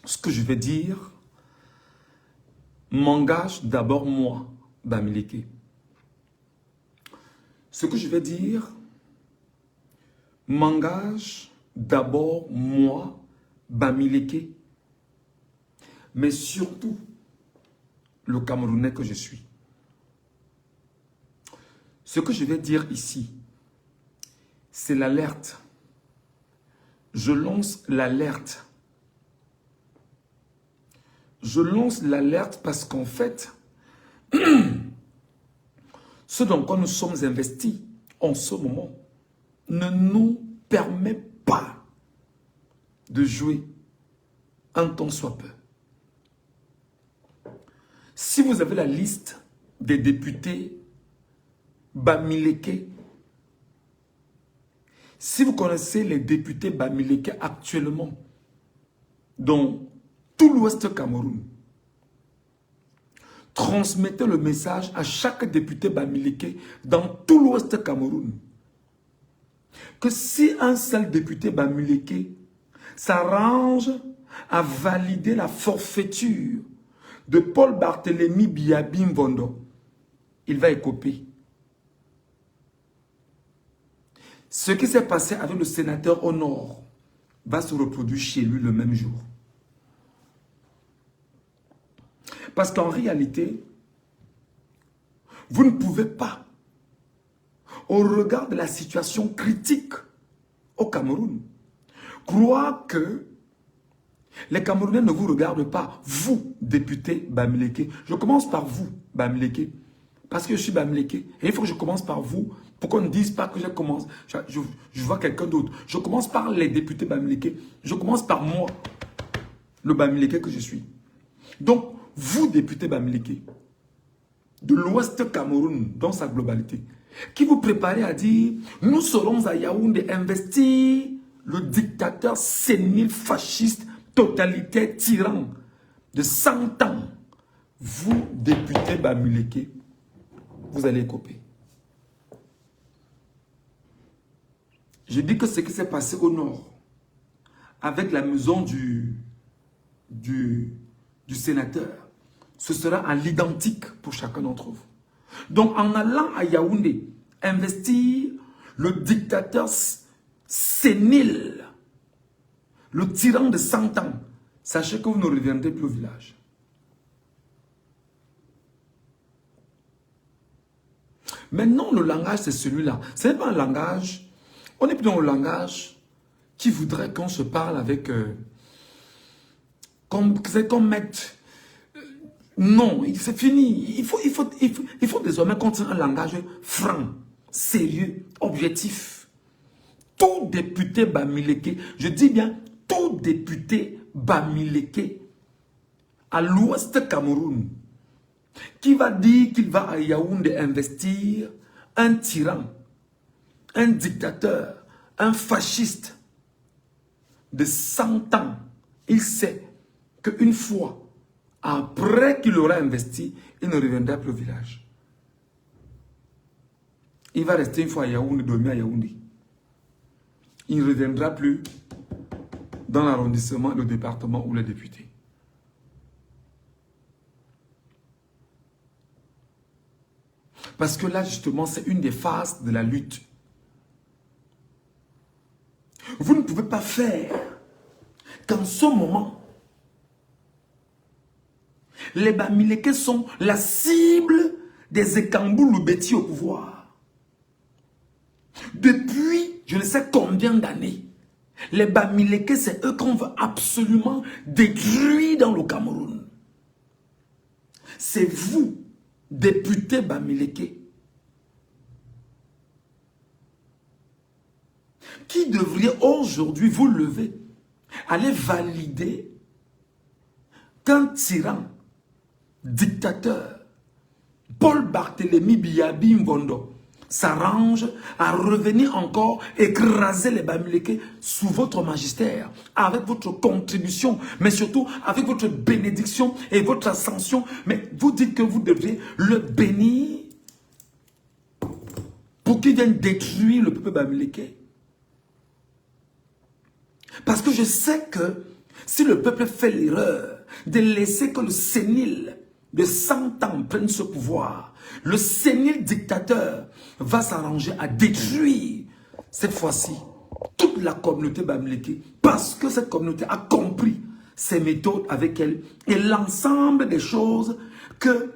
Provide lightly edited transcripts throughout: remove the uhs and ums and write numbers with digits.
Ce que je vais dire m'engage d'abord moi, Bamileke. Ce que je vais dire m'engage d'abord moi, Bamileke, mais surtout le Camerounais que je suis. Ce que je vais dire ici, c'est l'alerte. Je lance l'alerte. Je lance l'alerte parce qu'en fait, ce dans quoi nous sommes investis en ce moment ne nous permet pas de jouer un tant soit peu. Si vous avez la liste des députés Bamileke, si vous connaissez les députés Bamileke actuellement dans tout l'Ouest Cameroun, transmettez le message à chaque député Bamileke dans tout l'Ouest Cameroun que si un seul député Bamileke s'arrange à valider la forfaiture de Paul Barthélémy Biabi Mvondo, il va écoper. Ce qui s'est passé avec le sénateur au nord va se reproduire chez lui le même jour. Parce qu'en réalité, vous ne pouvez pas, au regard de la situation critique au Cameroun, croire que les Camerounais ne vous regardent pas, vous, député Bamileke. Je commence par vous, Bamileke, parce que je suis Bamileke. Et il faut que je commence par vous, pour qu'on ne dise pas que je commence. Je vois quelqu'un d'autre. Je commence par les députés Bamileke. Je commence par moi, le Bamileke que je suis. Donc, vous, députés Bamileke, de l'Ouest Cameroun, dans sa globalité, qui vous préparez à dire, nous serons à Yaoundé investir le dictateur sénile, fasciste, totalitaire, tyran de 100 ans. Vous, députés Bamileke, vous allez écoper. Je dis que ce qui s'est passé au nord, avec la maison du sénateur, ce sera à l'identique pour chacun d'entre vous. Donc, en allant à Yaoundé, investir le dictateur sénile, le tyran de 100 ans, sachez que vous ne reviendrez plus au village. Maintenant, le langage, c'est celui-là. Ce n'est pas un langage, on est plus dans le langage qui voudrait qu'on se parle avec... c'est comme mettre... non, c'est fini. Il faut désormais continuer un langage franc, sérieux, objectif. Tout député Bamileke, je dis bien tout député Bamileke à l'Ouest Cameroun, qui va dire qu'il va à Yaoundé investir un tyran, un dictateur, un fasciste de 100 ans, il sait qu'une fois, après qu'il aura investi, il ne reviendra plus au village. Il va rester une fois à Yaoundé, dormir à Yaoundé. Il ne reviendra plus dans l'arrondissement, le département ou le député. Parce que là, justement, c'est une des phases de la lutte. Vous ne pouvez pas faire qu'en ce moment, les Bamileke sont la cible des Ekambou Loubeti au pouvoir. Depuis, je ne sais combien d'années, les Bamileke, c'est eux qu'on veut absolument détruire dans le Cameroun. C'est vous, députés Bamileke, qui devriez aujourd'hui vous lever, aller valider qu'un tyran, dictateur, Paul Barthélémy Biabi Mvondo, s'arrange à revenir encore écraser les Bamileke sous votre magistère, avec votre contribution, mais surtout avec votre bénédiction et votre ascension. Mais vous dites que vous devriez le bénir pour qu'il vienne détruire le peuple Bamileke. Parce que je sais que Si le peuple fait l'erreur de laisser que le sénile de 100 ans prenne ce pouvoir, le sénile dictateur va s'arranger à détruire cette fois-ci toute la communauté bamileke, parce que cette communauté a compris ses méthodes avec elle et l'ensemble des choses que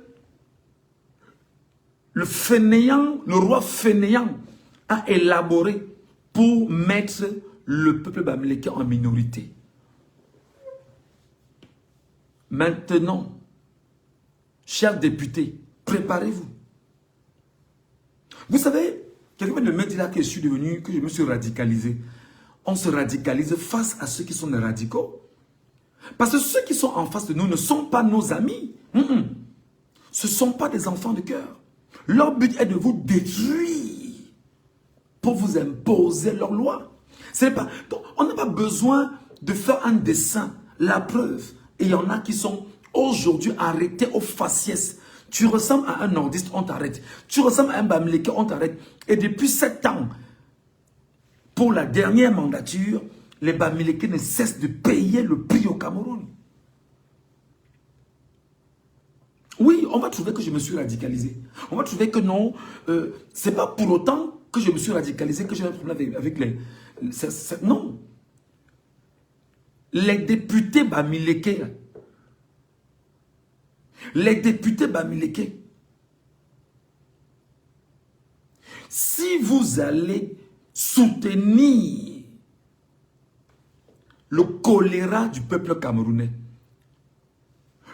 le fainéant, le roi fainéant a élaboré pour mettre le peuple bamileke en minorité. Maintenant, chers députés, préparez-vous. Vous savez, quelqu'un de me dire là que je me suis radicalisé. On se radicalise face à ceux qui sont des radicaux. Parce que ceux qui sont en face de nous ne sont pas nos amis. Ce ne sont pas des enfants de cœur. Leur but est de vous détruire pour vous imposer leurs lois. Donc, on n'a pas besoin de faire un dessin. La preuve, et il y en a qui sont aujourd'hui arrêtés au faciès. Tu ressembles à un nordiste, on t'arrête. Tu ressembles à un bamileke, on t'arrête. Et depuis 7 ans, pour la dernière mandature, les bamileke ne cessent de payer le prix au Cameroun. Oui, on va trouver que je me suis radicalisé. On va trouver que non, c'est pas pour autant que je me suis radicalisé, que j'ai un problème avec les... non. Les députés bamileke, si vous allez soutenir le choléra du peuple camerounais,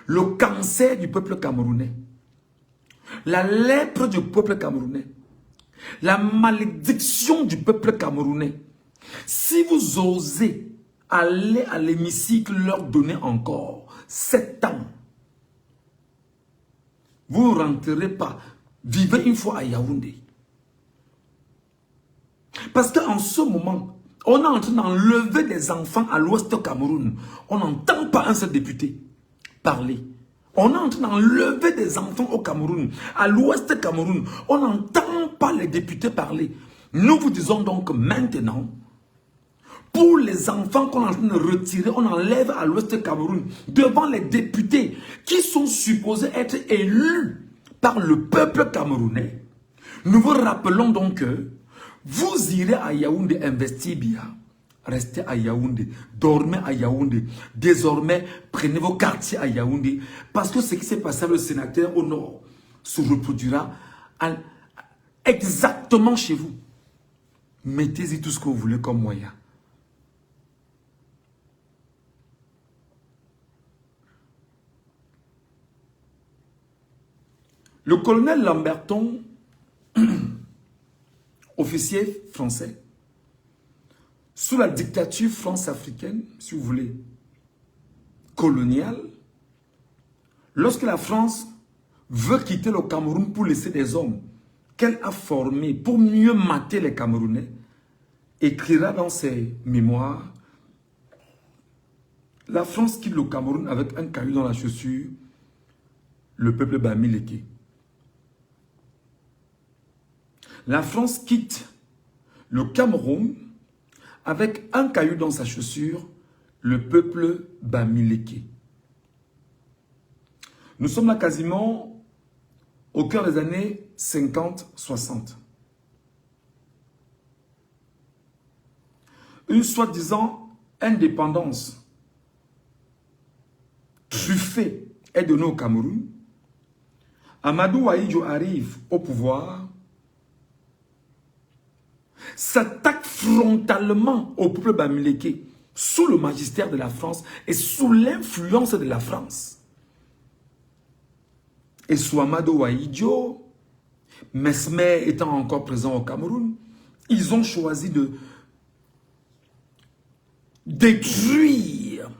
le cancer du peuple camerounais, la lèpre du peuple camerounais, la malédiction du peuple camerounais, si vous osez aller à l'hémicycle leur donner encore 7 ans, vous ne rentrerez pas. Vivez une fois à Yaoundé. Parce qu'en ce moment, on est en train d'enlever des enfants à l'ouest du Cameroun. On n'entend pas un seul député parler. On est en train d'enlever des enfants au Cameroun. À l'ouest du Cameroun, on n'entend pas les députés parler. Nous vous disons donc maintenant, pour les enfants qu'on est en train de retirer, on enlève à l'ouest du Cameroun, devant les députés qui sont supposés être élus par le peuple camerounais. Nous vous rappelons donc que vous irez à Yaoundé investir bien. Restez à Yaoundé, dormez à Yaoundé. Désormais, prenez vos quartiers à Yaoundé. Parce que ce qui s'est passé avec le sénateur au nord se reproduira exactement chez vous. Mettez-y tout ce que vous voulez comme moyen. Le colonel Lamberton, officier français, sous la dictature france-africaine, si vous voulez, coloniale, lorsque la France veut quitter le Cameroun pour laisser des hommes qu'elle a formés pour mieux mater les Camerounais, écrira dans ses mémoires, la France quitte le Cameroun avec un caillou dans la chaussure, le peuple bamileke. La France quitte le Cameroun avec un caillou dans sa chaussure, le peuple bamileke. Nous sommes là quasiment au cœur des années 50-60. Une soi-disant indépendance truffée est donnée au Cameroun. Amadou Wahidjo arrive au pouvoir, s'attaque frontalement au peuple bamileke sous le magistère de la France et sous l'influence de la France. Et sous Amadou Wahidjo, Mesmer étant encore présent au Cameroun, ils ont choisi de détruire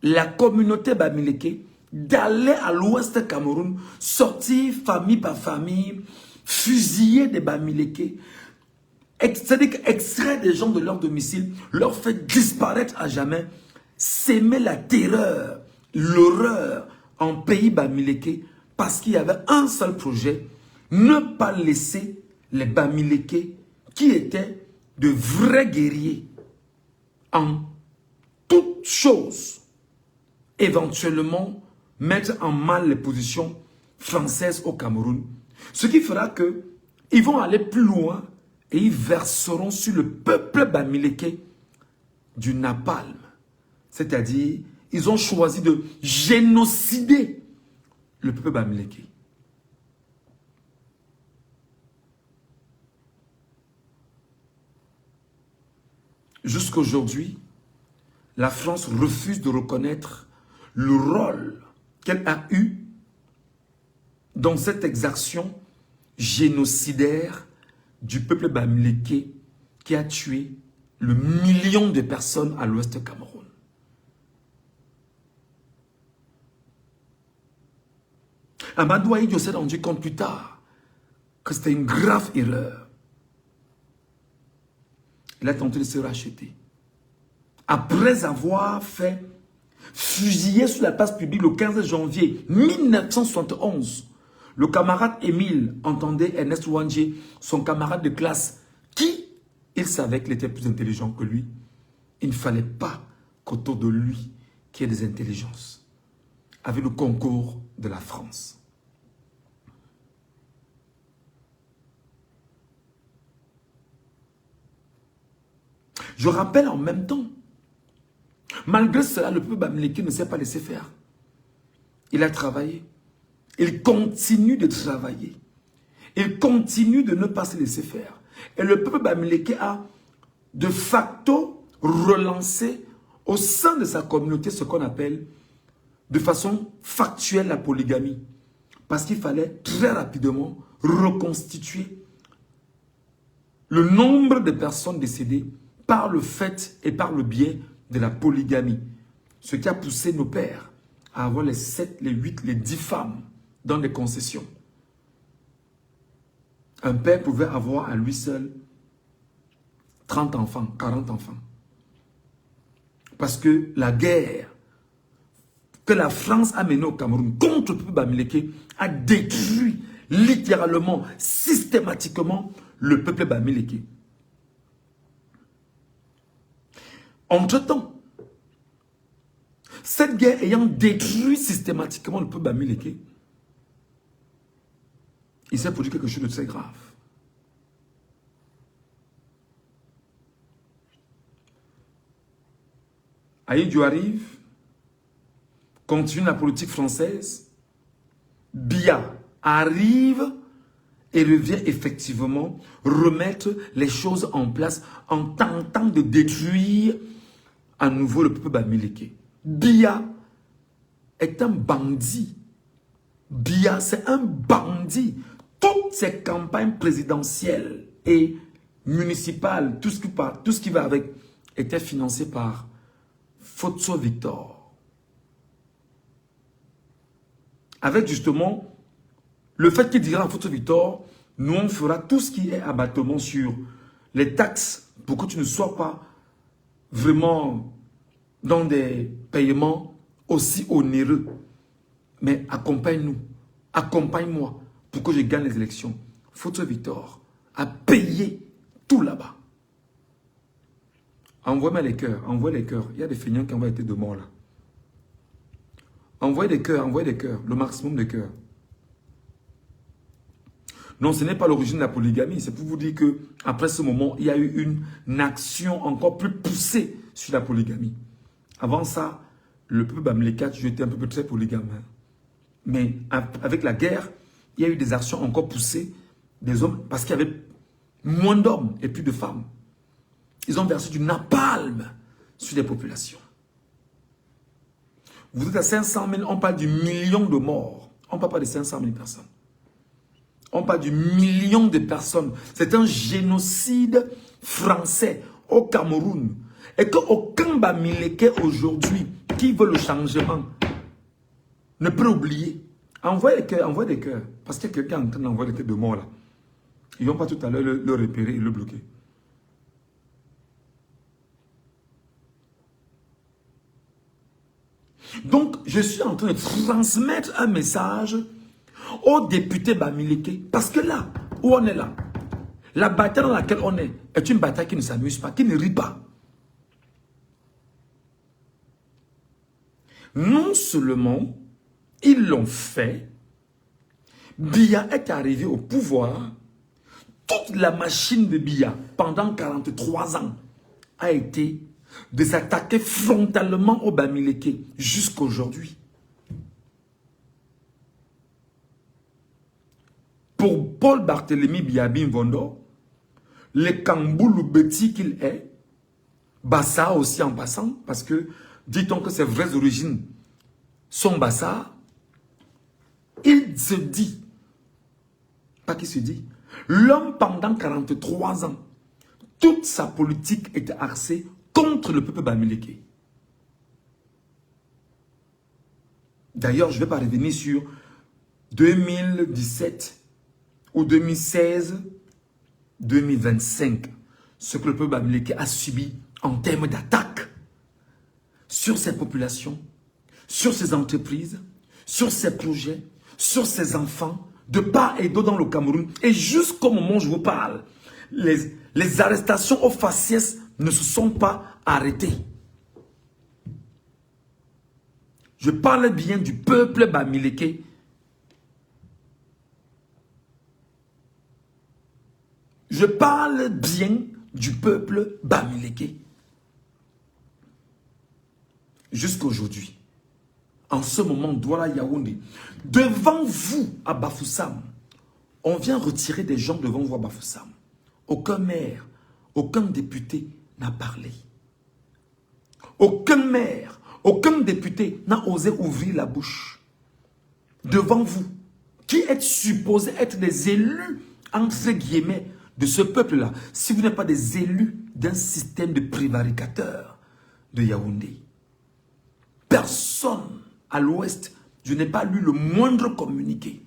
la communauté bamileke, d'aller à l'ouest Cameroun, sortir famille par famille, fusiller des bamileke, c'est-à-dire extraire des gens de leur domicile, leur faire disparaître à jamais, s'aimer la terreur, l'horreur en pays bamileke, parce qu'il y avait un seul projet, ne pas laisser les bamileke qui étaient de vrais guerriers en toute chose éventuellement mettre en mal les positions françaises au Cameroun. Ce qui fera que ils vont aller plus loin et ils verseront sur le peuple bamileke du napalm. C'est-à-dire, ils ont choisi de génocider le peuple bamileke. Jusqu'aujourd'hui, la France refuse de reconnaître le rôle qu'elle a eu dans cette exaction génocidaire du peuple bamileke qui a tué le million de personnes à l'ouest du Cameroun. Amadou Ahidjo s'est rendu compte plus tard que c'était une grave erreur. Il a tenté de se racheter. Après avoir fait fusiller sur la place publique le 15 janvier 1971, le camarade Émile entendait Ernest Ouandjé, son camarade de classe, qui, il savait qu'il était plus intelligent que lui. Il ne fallait pas qu'autour de lui, qu'il y ait des intelligences, avec le concours de la France. Je rappelle en même temps, malgré cela, le peuple bamileke ne s'est pas laissé faire. Il a travaillé. Il continue de travailler. Il continue de ne pas se laisser faire. Et le peuple bamileke a de facto relancé au sein de sa communauté ce qu'on appelle de façon factuelle la polygamie. Parce qu'il fallait très rapidement reconstituer le nombre de personnes décédées par le fait et par le biais de la polygamie. Ce qui a poussé nos pères à avoir les 7, les 8, les 10 femmes dans des concessions. Un père pouvait avoir à lui seul 30 enfants, 40 enfants. Parce que la guerre que la France a menée au Cameroun contre le peuple bamileke a détruit littéralement, systématiquement le peuple bamileke. Entre-temps, cette guerre ayant détruit systématiquement le peuple bamileke, il s'est produit quelque chose de très grave. Ahidjo arrive, continue la politique française, Biya arrive et revient effectivement remettre les choses en place en tentant de détruire à nouveau le peuple bamileke. Biya est un bandit. Biya, c'est un bandit. Toutes ces campagnes présidentielles et municipales, tout ce qui va avec, était financé par Fotso Victor. Avec justement le fait qu'il dira à Fotso Victor, nous on fera tout ce qui est abattement sur les taxes pour que tu ne sois pas vraiment dans des paiements aussi onéreux. Mais accompagne-nous, accompagne-moi pour que je gagne les élections. Fotso Victor a payé tout là-bas. Envoie-moi les cœurs, envoie les cœurs. Il y a des feignants qui envoient des têtes de mort là. Envoyez des cœurs, le maximum de cœurs. Non, ce n'est pas l'origine de la polygamie. C'est pour vous dire que après ce moment, il y a eu une action encore plus poussée sur la polygamie. Avant ça, le peuple bamileke était un peuple très polygame. Mais avec la guerre, il y a eu des actions encore poussées des hommes parce qu'il y avait moins d'hommes et plus de femmes. Ils ont versé du napalm sur les populations. Vous êtes à 500 000, on parle du million de morts. On ne parle pas de 500 000 personnes. On parle du million de personnes. C'est un génocide français au Cameroun. Et qu'aucun bamileke aujourd'hui qui veut le changement ne peut oublier. Envoyez des cœurs. Parce que quelqu'un est en train d'envoyer des têtes de mort là. Ils ne vont pas tout à l'heure le repérer et le bloquer. Donc, je suis en train de transmettre un message aux députés bamileke. Parce que là, où on est là, la bataille dans laquelle on est une bataille qui ne s'amuse pas, qui ne rit pas. Non seulement ils l'ont fait, Biya est arrivé au pouvoir, toute la machine de Biya pendant 43 ans a été de s'attaquer frontalement au Bamileke jusqu'à aujourd'hui. Pour Paul Barthélemy Biya Bimvondo, le Kamboulou Beti qu'il est, Bassa aussi en passant, parce que dit-on que ses vraies origines sont Bassa, il se dit, pas qu'il se dit, l'homme pendant 43 ans, toute sa politique était axée contre le peuple Bamileke. D'ailleurs, je ne vais pas revenir sur 2017 ou 2016, 2025, ce que le peuple Bamileke a subi en termes d'attaque sur ses populations, sur ses entreprises, sur ses projets, sur ses enfants, de part et d'autre dans le Cameroun. Et jusqu'au moment où je vous parle, les arrestations aux faciès ne se sont pas arrêtées. Je parle bien du peuple Bamileke. Je parle bien du peuple Bamileke. Jusqu'aujourd'hui, en ce moment, Douala Yaoundé, devant vous à Bafoussam, on vient retirer des gens devant vous à Bafoussam. Aucun maire, aucun député n'a parlé. Aucun maire, aucun député n'a osé ouvrir la bouche. Devant vous, qui êtes supposés être des élus, entre guillemets, de ce peuple-là, si vous n'êtes pas des élus d'un système de prévaricateurs de Yaoundé. Personne à l'ouest, je n'ai pas lu le moindre communiqué.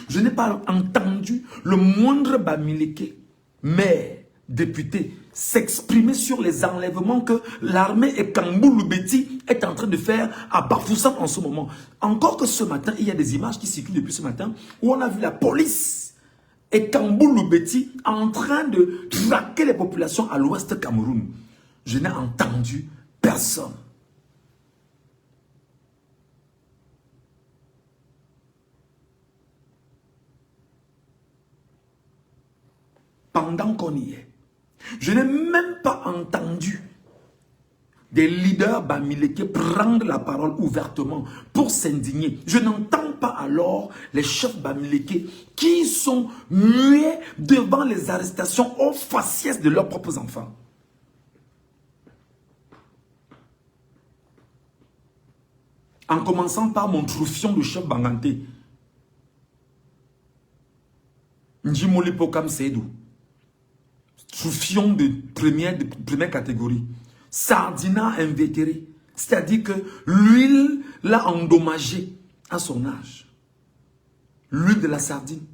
Je n'ai pas entendu le moindre Bamileke, maire, député, s'exprimer sur les enlèvements que l'armée et Kamboulou-Beti est en train de faire à Bafoussam en ce moment. Encore que ce matin, il y a des images qui circulent depuis ce matin où on a vu la police et Kamboulou-Beti en train de traquer les populations à l'ouest Cameroun. Je n'ai entendu personne. Pendant qu'on y est, je n'ai même pas entendu des leaders Bamileke prendre la parole ouvertement pour s'indigner. Je n'entends pas alors les chefs Bamileke qui sont muets devant les arrestations aux faciès de leurs propres enfants. En commençant par mon troufion de chef Banganté, Njimoli Pokam Seydou, troufion de première catégorie, Sardina invétéré, c'est-à-dire que l'huile l'a endommagé à son âge. L'huile de la sardine.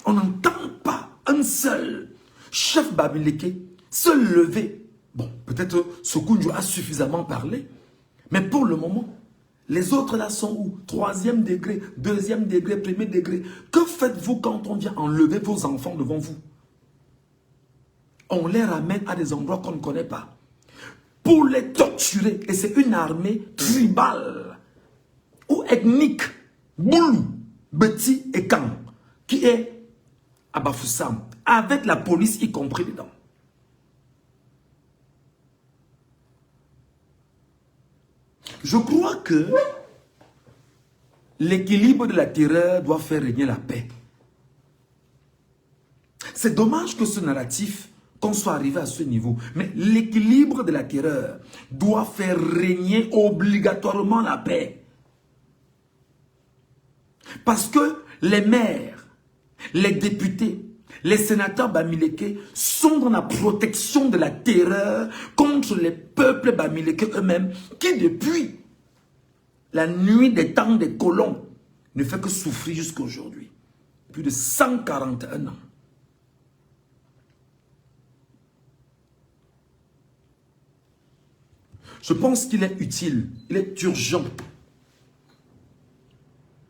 On n'entend pas un seul chef Bamileke se lever. Bon, peut-être Sokounjo a suffisamment parlé, mais pour le moment, les autres là sont où? 3e degré, 2e degré, 1er degré. Que faites-vous quand on vient enlever vos enfants devant vous? On les ramène à des endroits qu'on ne connaît pas pour les torturer. Et c'est une armée tribale ou ethnique, Boulou, Beti et Kam, qui est à Bafoussam, avec la police y compris dedans. Je crois que l'équilibre de la terreur doit faire régner la paix. C'est dommage que ce narratif qu'on soit arrivé à ce niveau. Mais l'équilibre de la terreur doit faire régner obligatoirement la paix. Parce que les maires, les députés, les sénateurs Bamileke sont dans la protection de la terreur contre les peuples Bamileke eux-mêmes qui depuis la nuit des temps des colons ne fait que souffrir jusqu'à aujourd'hui. Plus de 141 ans. Je pense qu'il est utile, il est urgent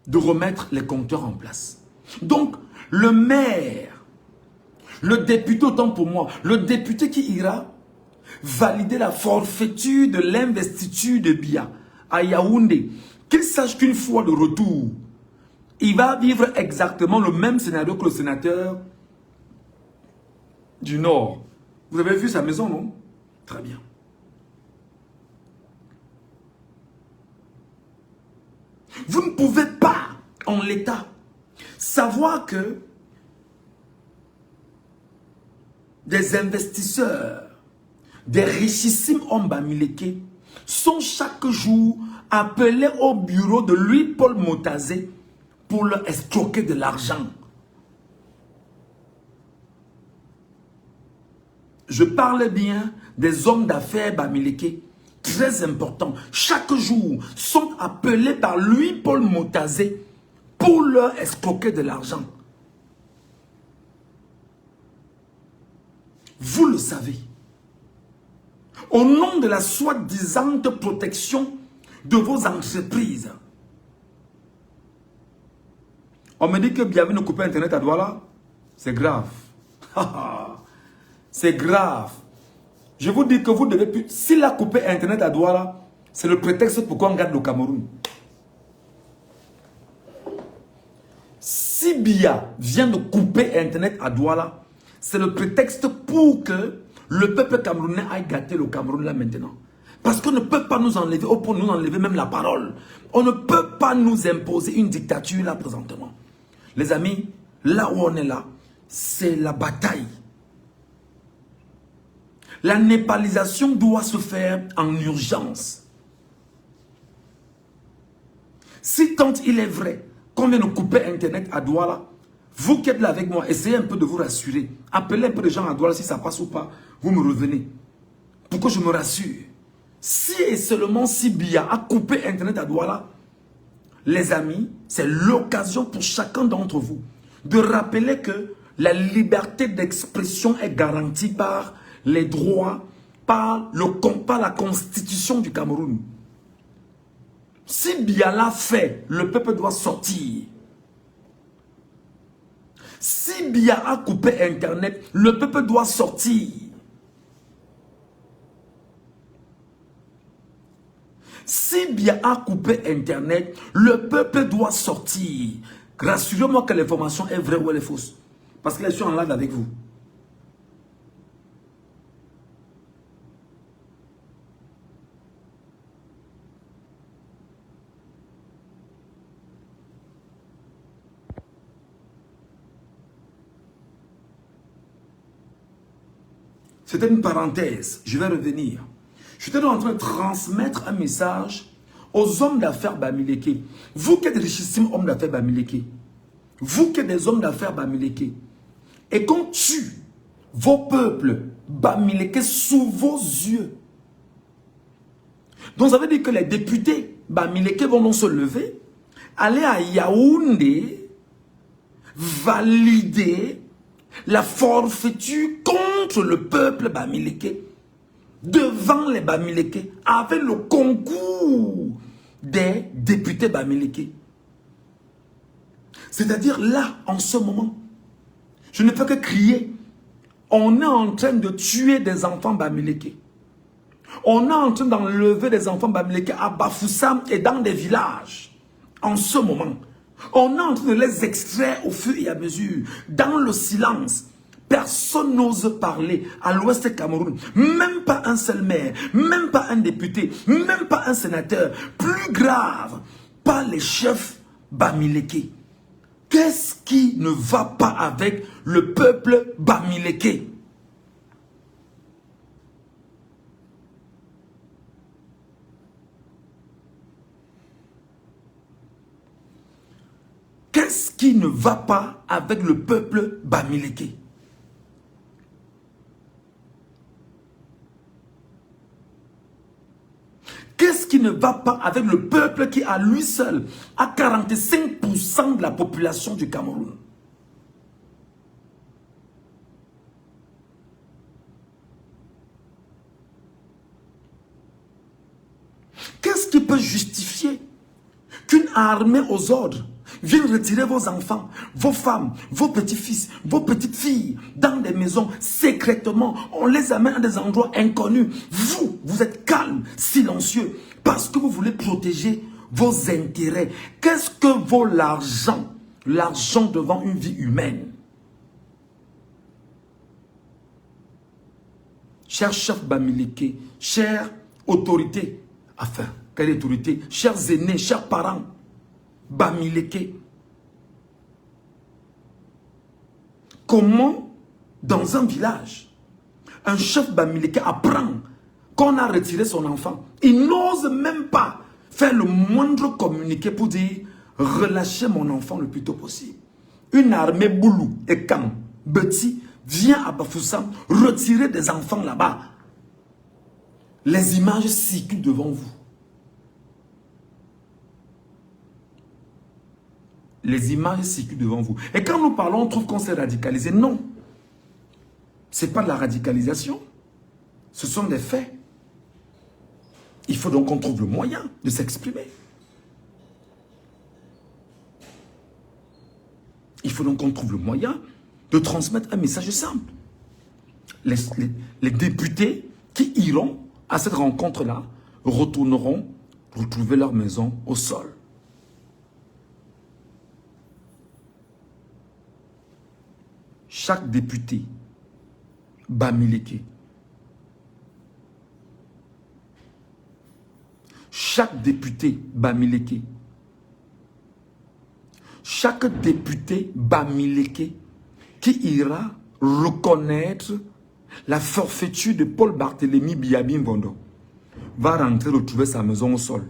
de remettre les compteurs en place. Donc, le maire, Le député, autant pour moi, le député qui ira valider la forfaiture de l'investiture de Biya à Yaoundé, qu'il sache qu'une fois de retour, il va vivre exactement le même scénario que le sénateur du Nord. Vous avez vu sa maison, non? Très bien. Vous ne pouvez pas, en l'état, savoir que des investisseurs, des richissimes hommes bamileke sont chaque jour appelés au bureau de Louis-Paul Motazé pour leur escroquer de l'argent. Je parle bien des hommes d'affaires bamileke, très importants. Chaque jour, sont appelés par Louis-Paul Motazé pour leur escroquer de l'argent. Vous le savez. Au nom de la soi-disant protection de vos entreprises. On me dit que Bienvenue couper Internet à Douala. C'est grave. C'est grave. Je vous dis que vous devez plus... S'il a coupé Internet à Douala, c'est le prétexte pourquoi on garde le Cameroun. Si Biya vient de couper Internet à Douala, c'est le prétexte pour que le peuple camerounais aille gâter le Cameroun là maintenant. Parce qu'on ne peut pas nous enlever, ou pour nous enlever même la parole. On ne peut pas nous imposer une dictature là présentement. Les amis, là où on est là, c'est la bataille. La népalisation doit se faire en urgence. Si tant il est vrai qu'on vient de couper Internet à Douala, vous qui êtes là avec moi, essayez un peu de vous rassurer. Appelez un peu les gens à Douala si ça passe ou pas. Vous me revenez. Pour que je me rassure. Si et seulement si Biya a coupé Internet à Douala, les amis, c'est l'occasion pour chacun d'entre vous de rappeler que la liberté d'expression est garantie par les droits, par la constitution du Cameroun. Si Biya l'a fait, le peuple doit sortir. Si Biya a coupé Internet, le peuple doit sortir. Si Biya a coupé Internet, le peuple doit sortir. Rassurez-moi que l'information est vraie ou elle est fausse. Parce que je suis en live avec vous. C'était une parenthèse. Je vais revenir. Je suis en train de transmettre un message aux hommes d'affaires bamileke. Vous qui êtes richissimes hommes d'affaires bamileke. Vous qui êtes des hommes d'affaires bamileke. Et qu'on tue vos peuples bamileke sous vos yeux. Donc ça veut dire que les députés bamileke vont donc se lever, aller à Yaoundé, valider la forfaiture contre le peuple bamileke. Devant les bamileke, avec le concours des députés bamileke. C'est-à-dire là, en ce moment, je ne peux que crier. On est en train de tuer des enfants bamileke. On est en train d'enlever des enfants bamileke à Bafoussam et dans des villages. En ce moment, on est en train de les extraire au fur et à mesure, dans le silence. Personne n'ose parler à l'ouest Cameroun. Même pas un seul maire, même pas un député, même pas un sénateur. Plus grave, pas les chefs bamileke. Qu'est-ce qui ne va pas avec le peuple bamileke? Qu'est-ce qui ne va pas avec le peuple bamileke? Qu'est-ce qui ne va pas avec le peuple qui, à lui seul, a 45% de la population du Cameroun? Qu'est-ce qui peut justifier qu'une armée aux ordres vienne retirer vos enfants, vos femmes, vos petits-fils, vos petites-filles, dans des maisons, secrètement. On les amène à des endroits inconnus. Vous êtes calme, silencieux, parce que vous voulez protéger vos intérêts. Qu'est-ce que vaut l'argent? L'argent devant une vie humaine. Cher chef Bamileke, chère autorité, enfin, quelle autorité? Chers aînés, chers parents, Bamileke. Comment, dans un village, un chef Bamileke apprend qu'on a retiré son enfant? Il n'ose même pas faire le moindre communiqué pour dire « relâchez mon enfant le plus tôt possible ». Une armée Boulou et Kam, Beti, vient à Bafoussam retirer des enfants là-bas. Les images circulent devant vous. Les images circulent devant vous. Et quand nous parlons, on trouve qu'on s'est radicalisé. Non. Ce n'est pas de la radicalisation. Ce sont des faits. Il faut donc qu'on trouve le moyen de s'exprimer. Il faut donc qu'on trouve le moyen de transmettre un message simple. Les députés qui iront à cette rencontre-là retourneront retrouver leur maison au sol. Chaque député Bamileke, chaque député Bamileke, chaque député Bamileke qui ira reconnaître la forfaiture de Paul Barthélémy Biabim Vondo va rentrer retrouver sa maison au sol.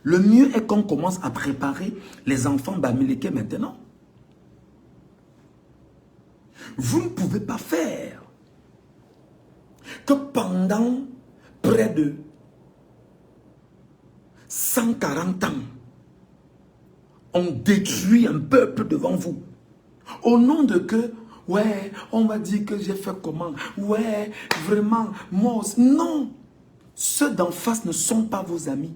Le mieux est qu'on commence à préparer les enfants Bamileke maintenant. Vous ne pouvez pas faire que pendant près de 140 ans, on détruit un peuple devant vous. Au nom de que, ouais, on va dire que j'ai fait comment, ouais, vraiment, moi aussi. Non, ceux d'en face ne sont pas vos amis.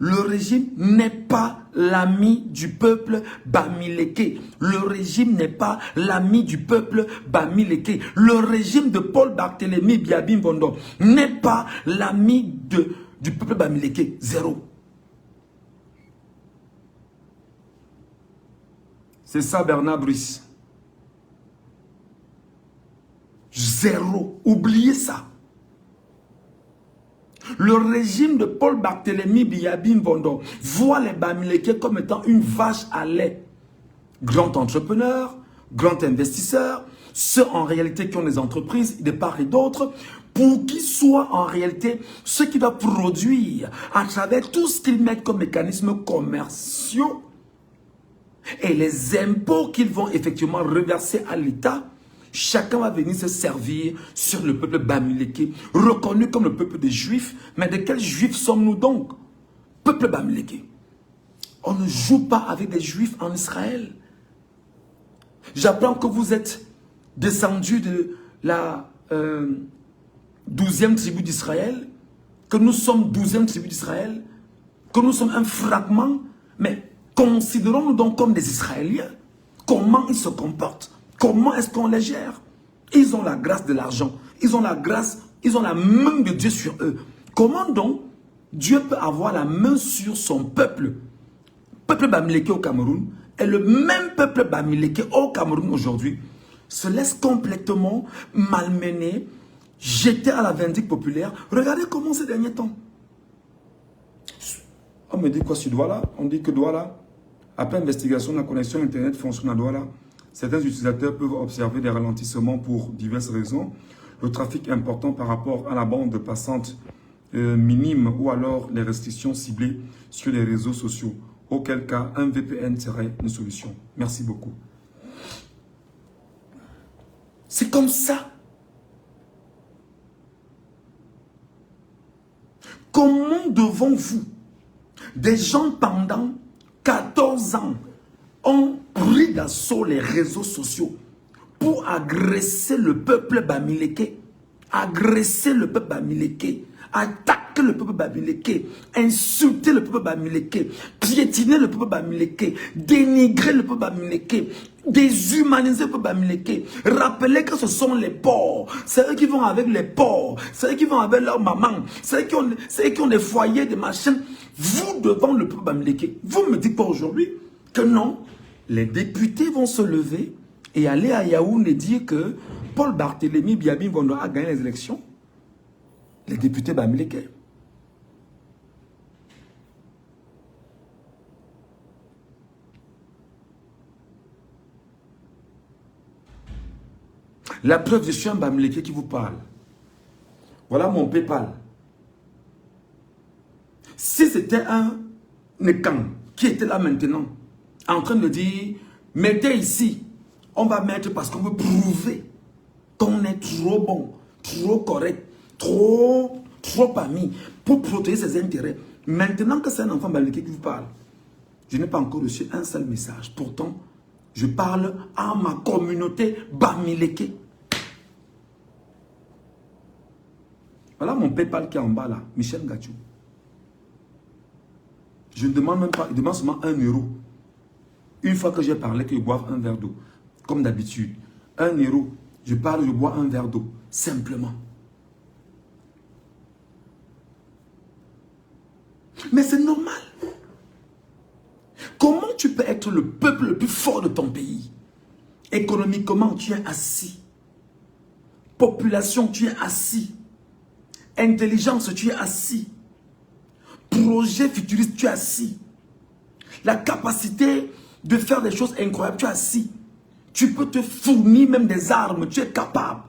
Le régime n'est pas l'ami du peuple Bamileke. Le régime n'est pas l'ami du peuple Bamileke. Le régime de Paul Barthélémy Biabim Vondo n'est pas l'ami du peuple Bamileke. Zéro. C'est ça Bernard Brice. Zéro. Oubliez ça. Le régime de Paul Barthélémy Biabim Vondo voit les Bamileke comme étant une vache à lait. Grand entrepreneur, grand investisseur, ceux en réalité qui ont des entreprises de part et d'autre, pour qu'ils soient en réalité ceux qui doivent produire à travers tout ce qu'ils mettent comme mécanismes commerciaux et les impôts qu'ils vont effectivement reverser à l'État. Chacun va venir se servir sur le peuple Bamileke, reconnu comme le peuple des Juifs. Mais de quels Juifs sommes-nous donc? Peuple Bamileke. On ne joue pas avec des Juifs en Israël. J'apprends que vous êtes descendus de la 12e tribu d'Israël, que nous sommes 12e tribu d'Israël, que nous sommes un fragment. Mais considérons-nous donc comme des Israéliens. Comment ils se comportent? Comment est-ce qu'on les gère? Ils ont la grâce de l'argent. Ils ont la grâce, ils ont la main de Dieu sur eux. Comment donc Dieu peut avoir la main sur son peuple? Peuple Bamileke au Cameroun et le même peuple Bamileke au Cameroun aujourd'hui se laisse complètement malmener, jeter à la vindicte populaire. Regardez comment ces derniers temps. On me dit quoi sur Douala? On dit que Douala, après investigation, la connexion Internet fonctionne à Douala. Certains utilisateurs peuvent observer des ralentissements pour diverses raisons. Le trafic important par rapport à la bande passante minime ou alors les restrictions ciblées sur les réseaux sociaux. Auquel cas, un VPN serait une solution. Merci beaucoup. C'est comme ça. Comment devons-vous, des gens pendant 14 ans, ont pris d'assaut les réseaux sociaux pour agresser le peuple Bamileke agresser le peuple bamiléké, attaquer le peuple bamiléké, insulter le peuple bamiléké, piétiner le peuple bamiléké, dénigrer le peuple bamiléké, déshumaniser le peuple bamiléké, rappeler que ce sont les porcs, c'est eux qui vont avec les porcs, c'est eux qui vont avec leur maman, c'est eux qui ont des foyers, des machins. Vous devant le peuple bamiléké, vous me dites pas aujourd'hui que non, les députés vont se lever et aller à Yaoundé dire que Paul Barthélémy Biabi Ngondo a gagné les élections. Les députés bamilékés. La preuve, je suis un bamiléké qui vous parle. Voilà mon PayPal. Si c'était un Nekan qui était là maintenant, en train de dire, mettez ici, on va mettre parce qu'on veut prouver qu'on est trop bon, trop correct, trop ami pour protéger ses intérêts. Maintenant que c'est un enfant bamiléké qui vous parle, je n'ai pas encore reçu un seul message. Pourtant, je parle à ma communauté bamiléké. Voilà mon PayPal qui est en bas là, Michel Gachou. Je ne demande même pas, il demande seulement 1 euro. Une fois que j'ai parlé, que je boive un verre d'eau. Comme d'habitude. 1 euro, je parle, je bois un verre d'eau. Simplement. Mais c'est normal. Comment tu peux être le peuple le plus fort de ton pays? Économiquement, tu es assis. Population, tu es assis. Intelligence, tu es assis. Projet futuriste, tu es assis. La capacité de faire des choses incroyables, tu es assis. Tu peux te fournir même des armes, tu es capable.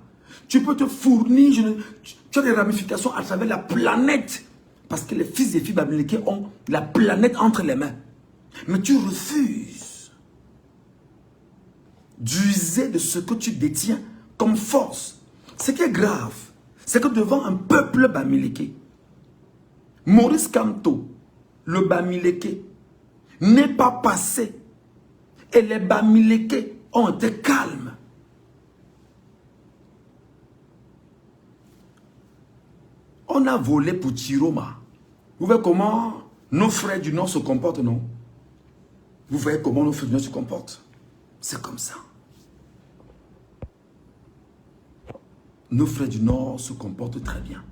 Tu peux te fournir, tu as des ramifications à travers la planète. Parce que les fils et filles bamilékés ont la planète entre les mains. Mais tu refuses d'user de ce que tu détiens comme force. Ce qui est grave, c'est que devant un peuple bamiléké, Maurice Kamto, le bamiléké, n'est pas passé. Et les bamilékés ont été calmes. On a volé pour Chiroma. Vous voyez comment nos frères du Nord se comportent, non? Vous voyez comment nos frères du Nord se comportent? C'est comme ça. Nos frères du Nord se comportent très bien.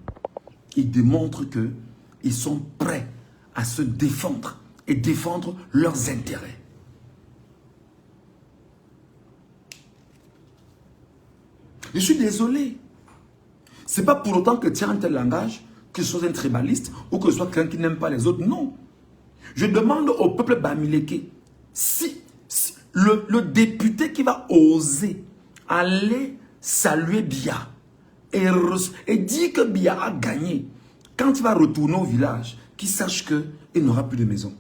Ils démontrent qu'ils sont prêts à se défendre et défendre leurs intérêts. Je suis désolé. Ce n'est pas pour autant que tu as un tel langage, que ce soit un tribaliste ou que ce soit quelqu'un qui n'aime pas les autres. Non. Je demande au peuple bamiléké, si le député qui va oser aller saluer Bia et dire que Bia a gagné, quand il va retourner au village, qu'il sache qu'il n'aura plus de maison.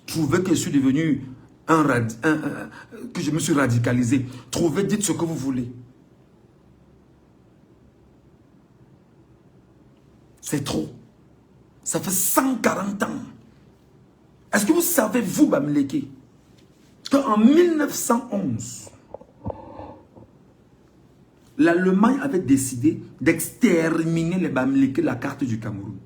Trouvez que je suis devenu que je me suis radicalisé. Trouvez, dites ce que vous voulez. C'est trop. Ça fait 140 ans. Est-ce que vous savez, vous, Bamiléké, qu'en 1911, l'Allemagne avait décidé d'exterminer les Bamilékés de la carte du Cameroun?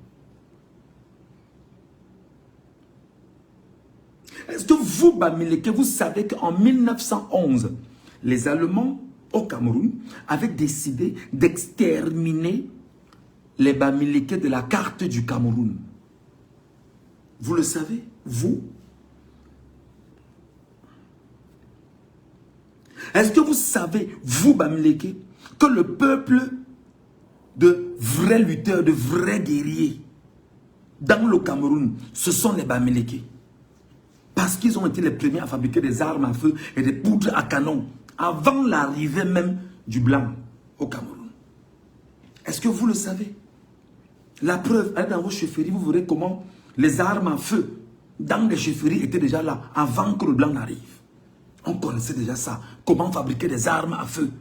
Est-ce que vous, Bamiléké, vous savez qu'en 1911, les Allemands au Cameroun avaient décidé d'exterminer les Bamilékés de la carte du Cameroun? Vous le savez, vous? Est-ce que vous savez, vous, Bamiléké, que le peuple de vrais lutteurs, de vrais guerriers dans le Cameroun, ce sont les Bamilékés? Parce qu'ils ont été les premiers à fabriquer des armes à feu et des poudres à canon avant l'arrivée même du blanc au Cameroun. Est-ce que vous le savez? La preuve, allez dans vos chefferies, vous verrez comment les armes à feu dans les chefferies étaient déjà là avant que le blanc n'arrive. On connaissait déjà ça. Comment fabriquer des armes à feu.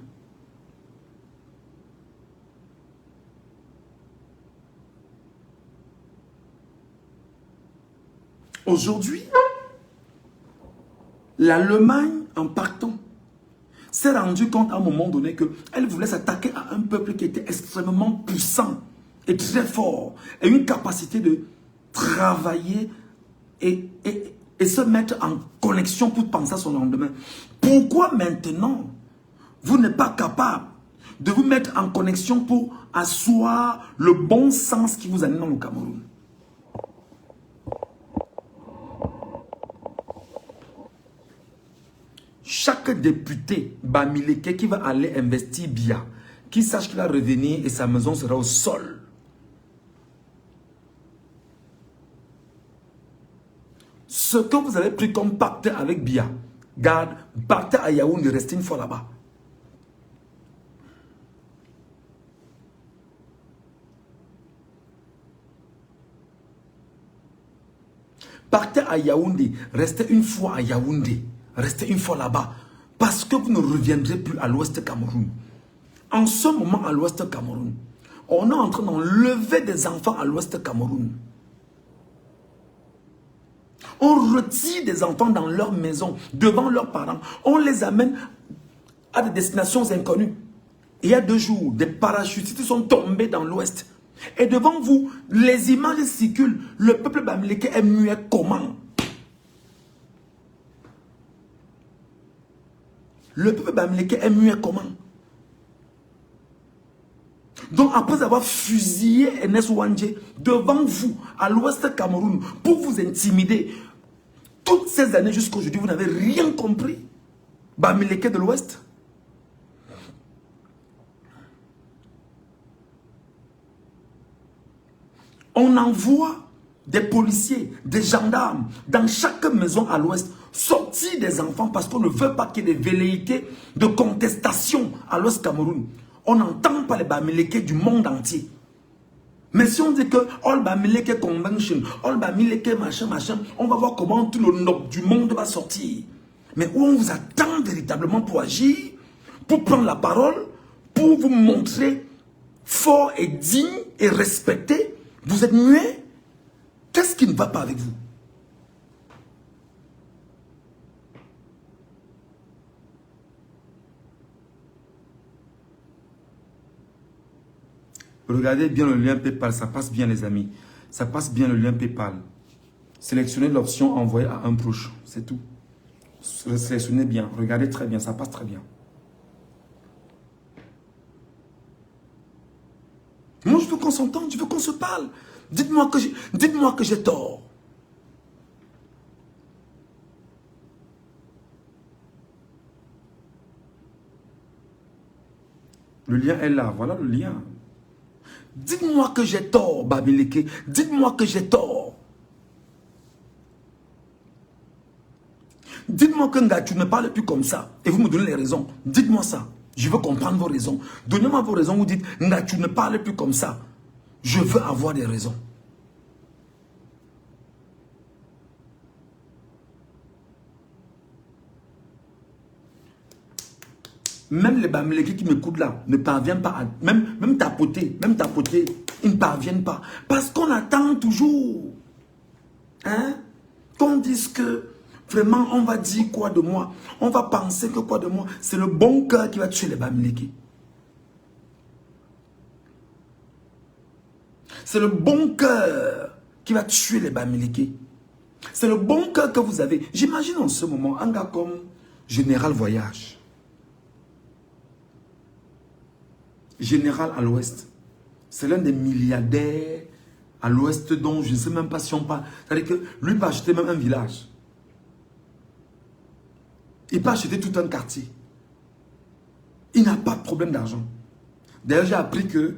Aujourd'hui, l'Allemagne, en partant, s'est rendu compte à un moment donné qu'elle voulait s'attaquer à un peuple qui était extrêmement puissant et très fort, et une capacité de travailler et se mettre en connexion pour penser à son lendemain. Pourquoi maintenant, vous n'êtes pas capable de vous mettre en connexion pour asseoir le bon sens qui vous anime dans le Cameroun? Chaque député Bamileke qui va aller investir Bia, qui sache qu'il va revenir et sa maison sera au sol. Ce que vous avez pris comme pacte avec Bia, garde, partez à Yaoundé, restez une fois là-bas. Partez à Yaoundé, restez une fois à Yaoundé, restez une fois là-bas, parce que vous ne reviendrez plus à l'ouest Cameroun. En ce moment, à l'ouest Cameroun, on est en train d'enlever des enfants à l'ouest Cameroun. On retire des enfants dans leur maison, devant leurs parents. On les amène à des destinations inconnues. Il y a 2 jours, des parachutistes sont tombés dans l'ouest. Et devant vous, les images circulent. Le peuple bamileke est muet comment? Le peuple bamileke est muet comment? Donc après avoir fusillé Enes Wandje devant vous, à l'ouest Cameroun, pour vous intimider, toutes ces années jusqu'à aujourd'hui, vous n'avez rien compris. Bamileke de l'ouest. On envoie des policiers, des gendarmes dans chaque maison à l'ouest, sortir des enfants parce qu'on ne veut pas qu'il y ait des velléités de contestation à l'ouest Cameroun. On n'entend pas les Bamileke du monde entier. Mais si on dit que All Bamileke Convention, All Bamileke machin, machin, on va voir comment tout le nord du monde va sortir. Mais où on vous attend véritablement pour agir, pour prendre la parole, pour vous montrer fort et digne et respecté, vous êtes muet. Qu'est-ce qui ne va pas avec vous? Regardez bien le lien PayPal, ça passe bien les amis. Ça passe bien le lien PayPal. Sélectionnez l'option envoyer à un proche, c'est tout. Sélectionnez bien, regardez très bien, ça passe très bien. Moi je veux qu'on s'entende, je veux qu'on se parle. Dites-moi que j'ai tort. Le lien est là, voilà le lien. Dites-moi que j'ai tort, Bamileke. Dites-moi que j'ai tort. Dites-moi que Ngatou ne parle plus comme ça. Et vous me donnez les raisons. Dites-moi ça. Je veux comprendre vos raisons. Donnez-moi vos raisons. Vous dites, Ngatou ne parle plus comme ça. Je veux avoir des raisons. Même les Bamileke qui m'écoutent là ne parviennent pas à... Même tapoter, ils ne parviennent pas. Parce qu'on attend toujours. Hein? Qu'on dise que vraiment on va dire quoi de moi? On va penser que quoi de moi? C'est le bon cœur qui va tuer les Bamileke. C'est le bon cœur qui va tuer les Bamileke. C'est le bon cœur que vous avez. J'imagine en ce moment un gars comme Général Voyage. Général à l'ouest. C'est l'un des milliardaires à l'ouest dont je ne sais même pas si on parle. C'est-à-dire que lui peut acheter même un village. Il peut acheter tout un quartier. Il n'a pas de problème d'argent. D'ailleurs, j'ai appris qu'il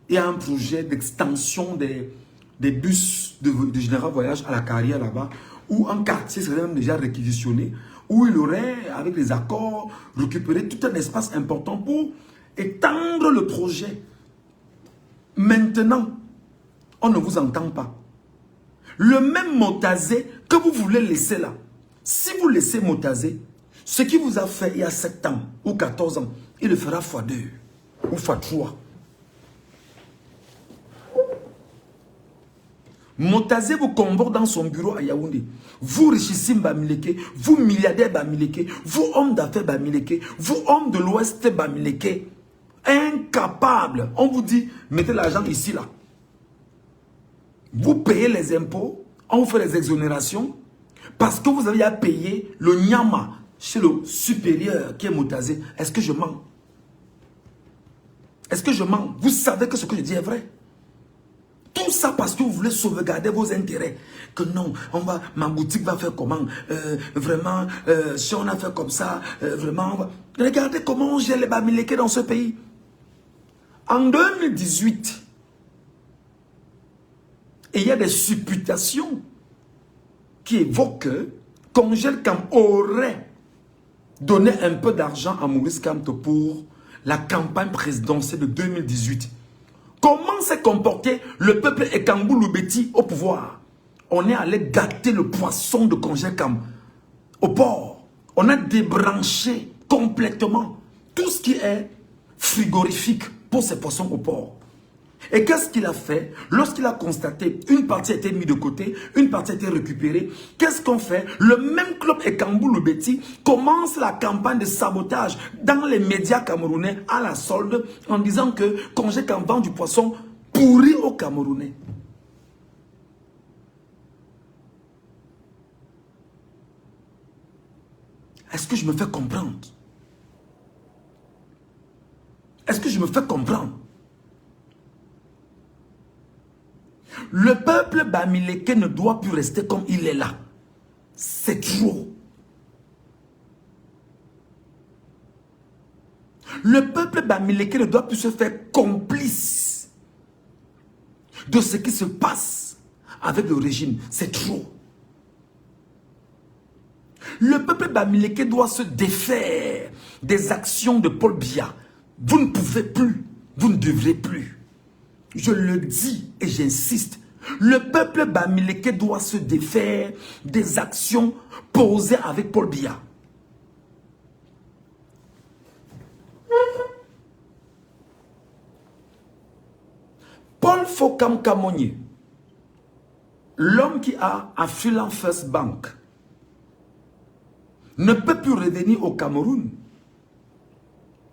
y a un projet d'extension des bus de Général Voyage à la carrière là-bas, où un quartier serait même déjà réquisitionné, où il aurait, avec les accords, récupéré tout un espace important pour étendre le projet. Maintenant, on ne vous entend pas. Le même Motazé que vous voulez laisser là, si vous laissez Motazé, ce qu'il vous a fait il y a 7 ans ou 14 ans, il le fera x2 ou x3. Motazé vous convoque dans son bureau à Yaoundé. Vous richissime Bamileke, vous milliardaire Bamileke, vous homme d'affaires Bamileke, vous homme de l'Ouest Bamileke, incapable. On vous dit, mettez l'argent ici, là. Vous payez les impôts, on fait les exonérations, parce que vous avez à payer le nyama chez le supérieur qui est Motazé. Est-ce que je mens? Est-ce que je mens? Vous savez que ce que je dis est vrai. Tout ça parce que vous voulez sauvegarder vos intérêts. Que non, ma boutique va faire comment? Vraiment, si on a fait comme ça, vraiment... Regardez comment on gère les Bamileke dans ce pays. En 2018, il y a des supputations qui évoquent que Congel Kam aurait donné un peu d'argent à Maurice Kamto pour la campagne présidentielle de 2018. Comment s'est comporté le peuple Ekambou Loubeti au pouvoir? On est allé gâter le poisson de Congel Kam au port. On a débranché complètement tout ce qui est frigorifique pour ces poissons au port. Et qu'est-ce qu'il a fait? Lorsqu'il a constaté une partie a été mise de côté, une partie a été récupérée, qu'est-ce qu'on fait? Le même club Ekambou Loubeti commence la campagne de sabotage dans les médias camerounais à la solde en disant que Congel Kam vend du poisson pourri aux Camerounais. Est-ce que je me fais comprendre? Est-ce que je me fais comprendre? Le peuple Bamileke ne doit plus rester comme il est là. C'est trop. Le peuple Bamileke ne doit plus se faire complice de ce qui se passe avec le régime. C'est trop. Le peuple Bamileke doit se défaire des actions de Paul Biya. Vous ne pouvez plus. Vous ne devrez plus. Je le dis et j'insiste. Le peuple Bamileke doit se défaire des actions posées avec Paul Biya. Paul Fokam Kamonier, l'homme qui a Affluent First Bank, ne peut plus revenir au Cameroun.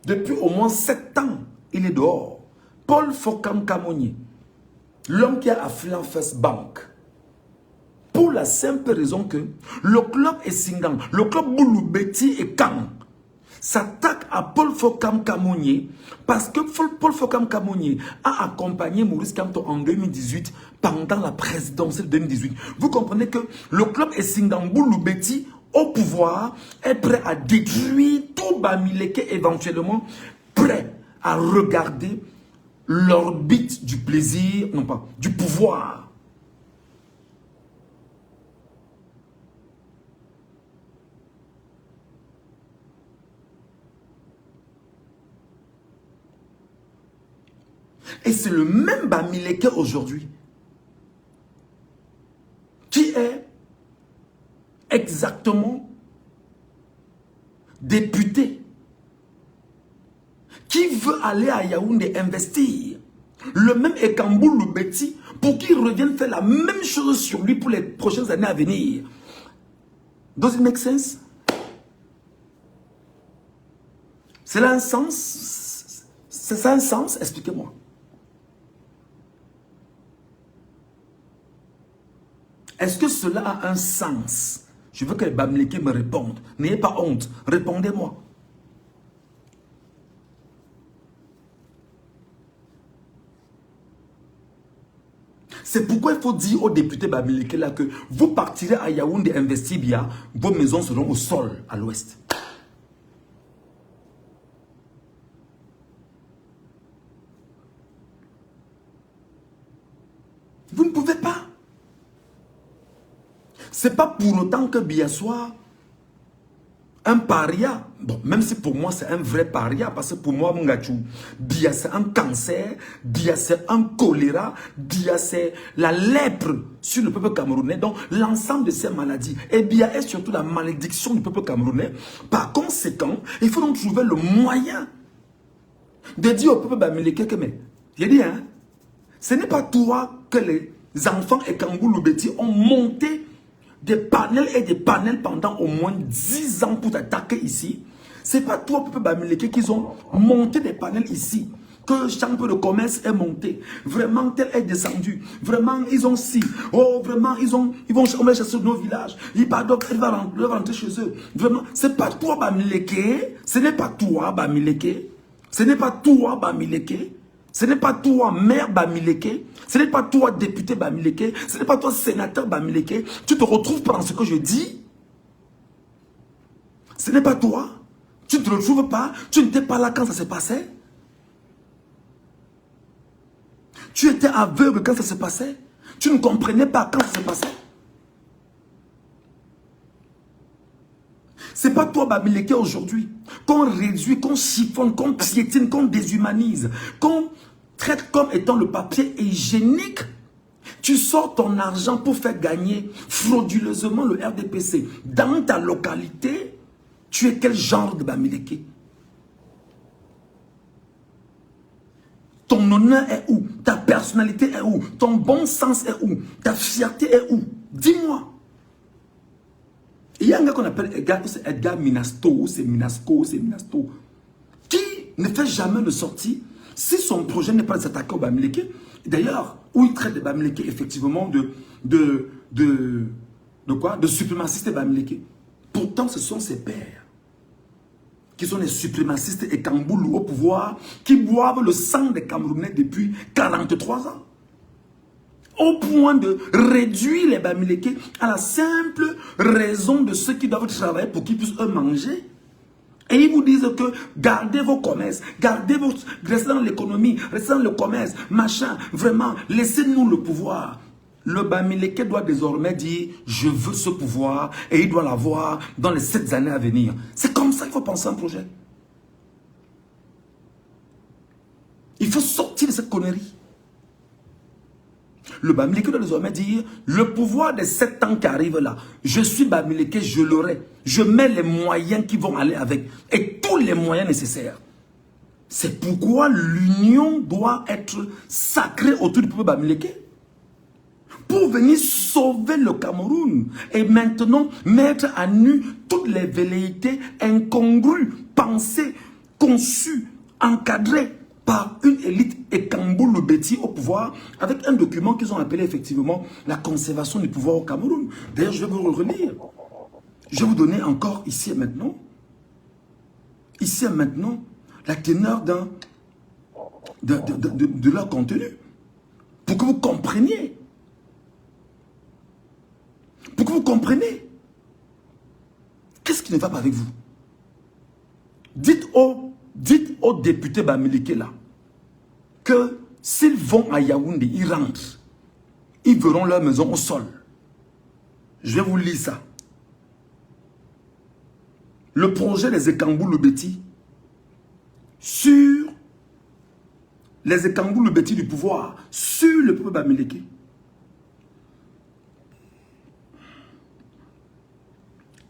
Depuis au moins 7 ans, il est dehors. Paul Fokam Kamonier, l'homme qui a Affluent First Bank, pour la simple raison que le club Essingam, le club Bouloubeti et Kang s'attaque à Paul Fokam Kamonier parce que Paul Fokam Kamonier a accompagné Maurice Kamto en 2018 pendant la présidentielle 2018. Vous comprenez que le club Essingam Bouloubeti au pouvoir est prêt à détruire tout Bamileke éventuellement, prêt à regarder l'orbite du plaisir, non pas, du pouvoir. Et c'est le même Bamileke aujourd'hui qui est exactement député, qui veut aller à Yaoundé investir. Le même Ekambou Loubeti pour qu'il revienne faire la même chose sur lui pour les prochaines années à venir. Does it make sense? C'est un sens? C'est ça un sens? Expliquez-moi. Est-ce que cela a un sens? Je veux que les Bamileke me répondent. N'ayez pas honte. Répondez-moi. C'est pourquoi il faut dire aux députés Bamileke là que vous partirez à Yaoundé investir bien, vos maisons seront au sol à l'ouest. Vous ne pouvez pas. C'est pas pour autant que Biya soit un paria. Bon, même si pour moi c'est un vrai paria, parce que pour moi, Mungachou, Biya c'est un cancer, Biya c'est un choléra, Biya c'est la lèpre sur le peuple camerounais. Donc l'ensemble de ces maladies. Et Biya est surtout la malédiction du peuple camerounais. Par conséquent, il faut donc trouver le moyen de dire au peuple Bamileke que, mais, j'ai dit, hein, ce n'est pas toi que les enfants et Kambou-Loubeti ont monté des panels et des panels pendant au moins 10 ans pour t'attaquer ici. C'est pas toi, Peuple Bamileke, qu'ils ont monté des panels ici. Que chambre de commerce est monté. Vraiment, tel est descendu. Vraiment, ils ont si. Oh, vraiment, ils vont chasser nos villages. Ils doivent rentrer chez eux. Vraiment, c'est pas toi, Bamileke. Ce n'est pas toi, Bamileke. Ce n'est pas toi, Bamileke. Ce n'est pas toi, maire Bamileke. Ce n'est pas toi, député Bamileke. Ce n'est pas toi, sénateur Bamileke. Tu te retrouves pas dans ce que je dis. Ce n'est pas toi. Tu ne te retrouves pas. Tu n'étais pas là quand ça s'est passé. Tu étais aveugle quand ça se passait. Tu ne comprenais pas quand ça se passait. C'est pas toi, Bamileke, aujourd'hui, qu'on réduit, qu'on chiffonne, qu'on piétine, qu'on déshumanise, qu'on traite comme étant le papier hygiénique. Tu sors ton argent pour faire gagner frauduleusement le RDPC. Dans ta localité, tu es quel genre de Bamileke? Ton honneur est où? Ta personnalité est où? Ton bon sens est où? Ta fierté est où? Dis-moi. Il y a un gars qu'on appelle Edgar Minasto, c'est Minasco, c'est Minasto, qui ne fait jamais de sortie si son projet n'est pas de s'attaquer au Bamileke. D'ailleurs, où il traite les Bamileke effectivement de suprémacistes Bamileke. Pourtant, ce sont ses pairs qui sont les suprémacistes et Kamboulou au pouvoir, qui boivent le sang des Camerounais depuis 43 ans. Au point de réduire les Bamileke à la simple raison de ceux qui doivent travailler pour qu'ils puissent eux manger. Et ils vous disent que gardez vos commerces, restez dans l'économie, restez dans le commerce, machin, vraiment, laissez-nous le pouvoir. Le Bamileke doit désormais dire, je veux ce pouvoir, et il doit l'avoir dans les 7 années à venir. C'est comme ça qu'il faut penser un projet. Il faut sortir de cette connerie. Le Bamileke doit désormais dire, le pouvoir des 7 ans qui arrivent là, je suis Bamileke, je l'aurai. Je mets les moyens qui vont aller avec, et tous les moyens nécessaires. C'est pourquoi l'union doit être sacrée autour du peuple Bamileke. Pour venir sauver le Cameroun et maintenant mettre à nu toutes les velléités incongrues, pensées, conçues, encadrées par une élite et Kambou-Loubeti au pouvoir avec un document qu'ils ont appelé effectivement la conservation du pouvoir au Cameroun. D'ailleurs, je vais vous le relire. Je vais vous donner encore ici et maintenant la teneur de leur contenu pour que vous compreniez. Pour que vous compreniez. Qu'est-ce qui ne va pas avec vous? Dites aux députés Bamileke là que s'ils vont à Yaoundé, ils rentrent. Ils verront leur maison au sol. Je vais vous lire ça. Le projet des Ekambou-Loubeti sur les Ekambou-Loubeti du pouvoir sur le peuple Bamileke.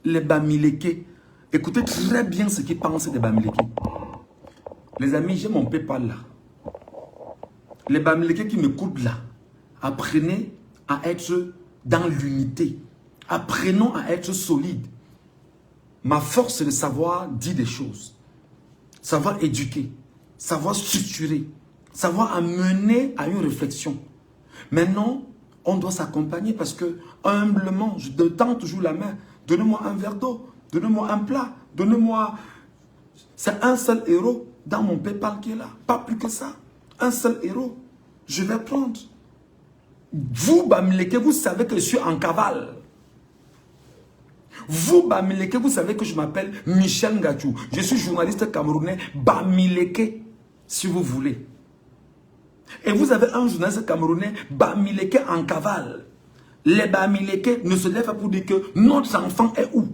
Les Bamileke, écoutez très bien ce qu'ils pensent des Bamileke. Les amis, j'ai mon PayPal là. Les Bamileke qui m'écoutent là, apprenez à être dans l'unité. Apprenons à être solides. Ma force, c'est de savoir dire des choses. Savoir éduquer. Savoir structurer. Savoir amener à une réflexion. Maintenant, on doit s'accompagner parce que, humblement, je tends toujours la main. Donnez-moi un verre d'eau, donnez-moi un plat, donnez-moi... C'est un seul euro dans mon PayPal qui est là. Pas plus que ça. Un seul euro. Je vais prendre. Vous, Bamileke, vous savez que je suis en cavale. Vous, Bamileke, vous savez que je m'appelle Michel Ngachou. Je suis journaliste camerounais Bamileke, si vous voulez. Et vous avez un journaliste camerounais Bamileke en cavale. Les Bamileke ne se lèvent pas pour dire que notre enfant est où?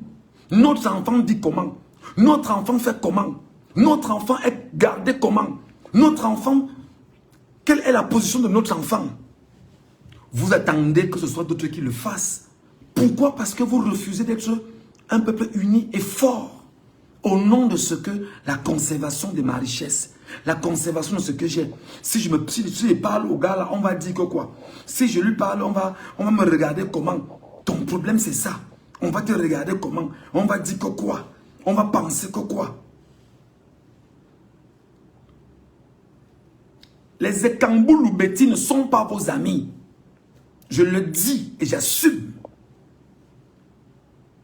Notre enfant dit comment? Notre enfant fait comment? Notre enfant est gardé comment? Notre enfant, quelle est la position de notre enfant? Vous attendez que ce soit d'autres qui le fassent. Pourquoi? Parce que vous refusez d'être un peuple uni et fort. Au nom de ce que la conservation de ma richesse, la conservation de ce que j'ai. Si je parle au gars là, on va dire que quoi? Si je lui parle, on va me regarder comment? Ton problème c'est ça. On va te regarder comment? On va dire que quoi? On va penser que quoi? Les Ekambulu Betty ne sont pas vos amis. Je le dis et j'assume.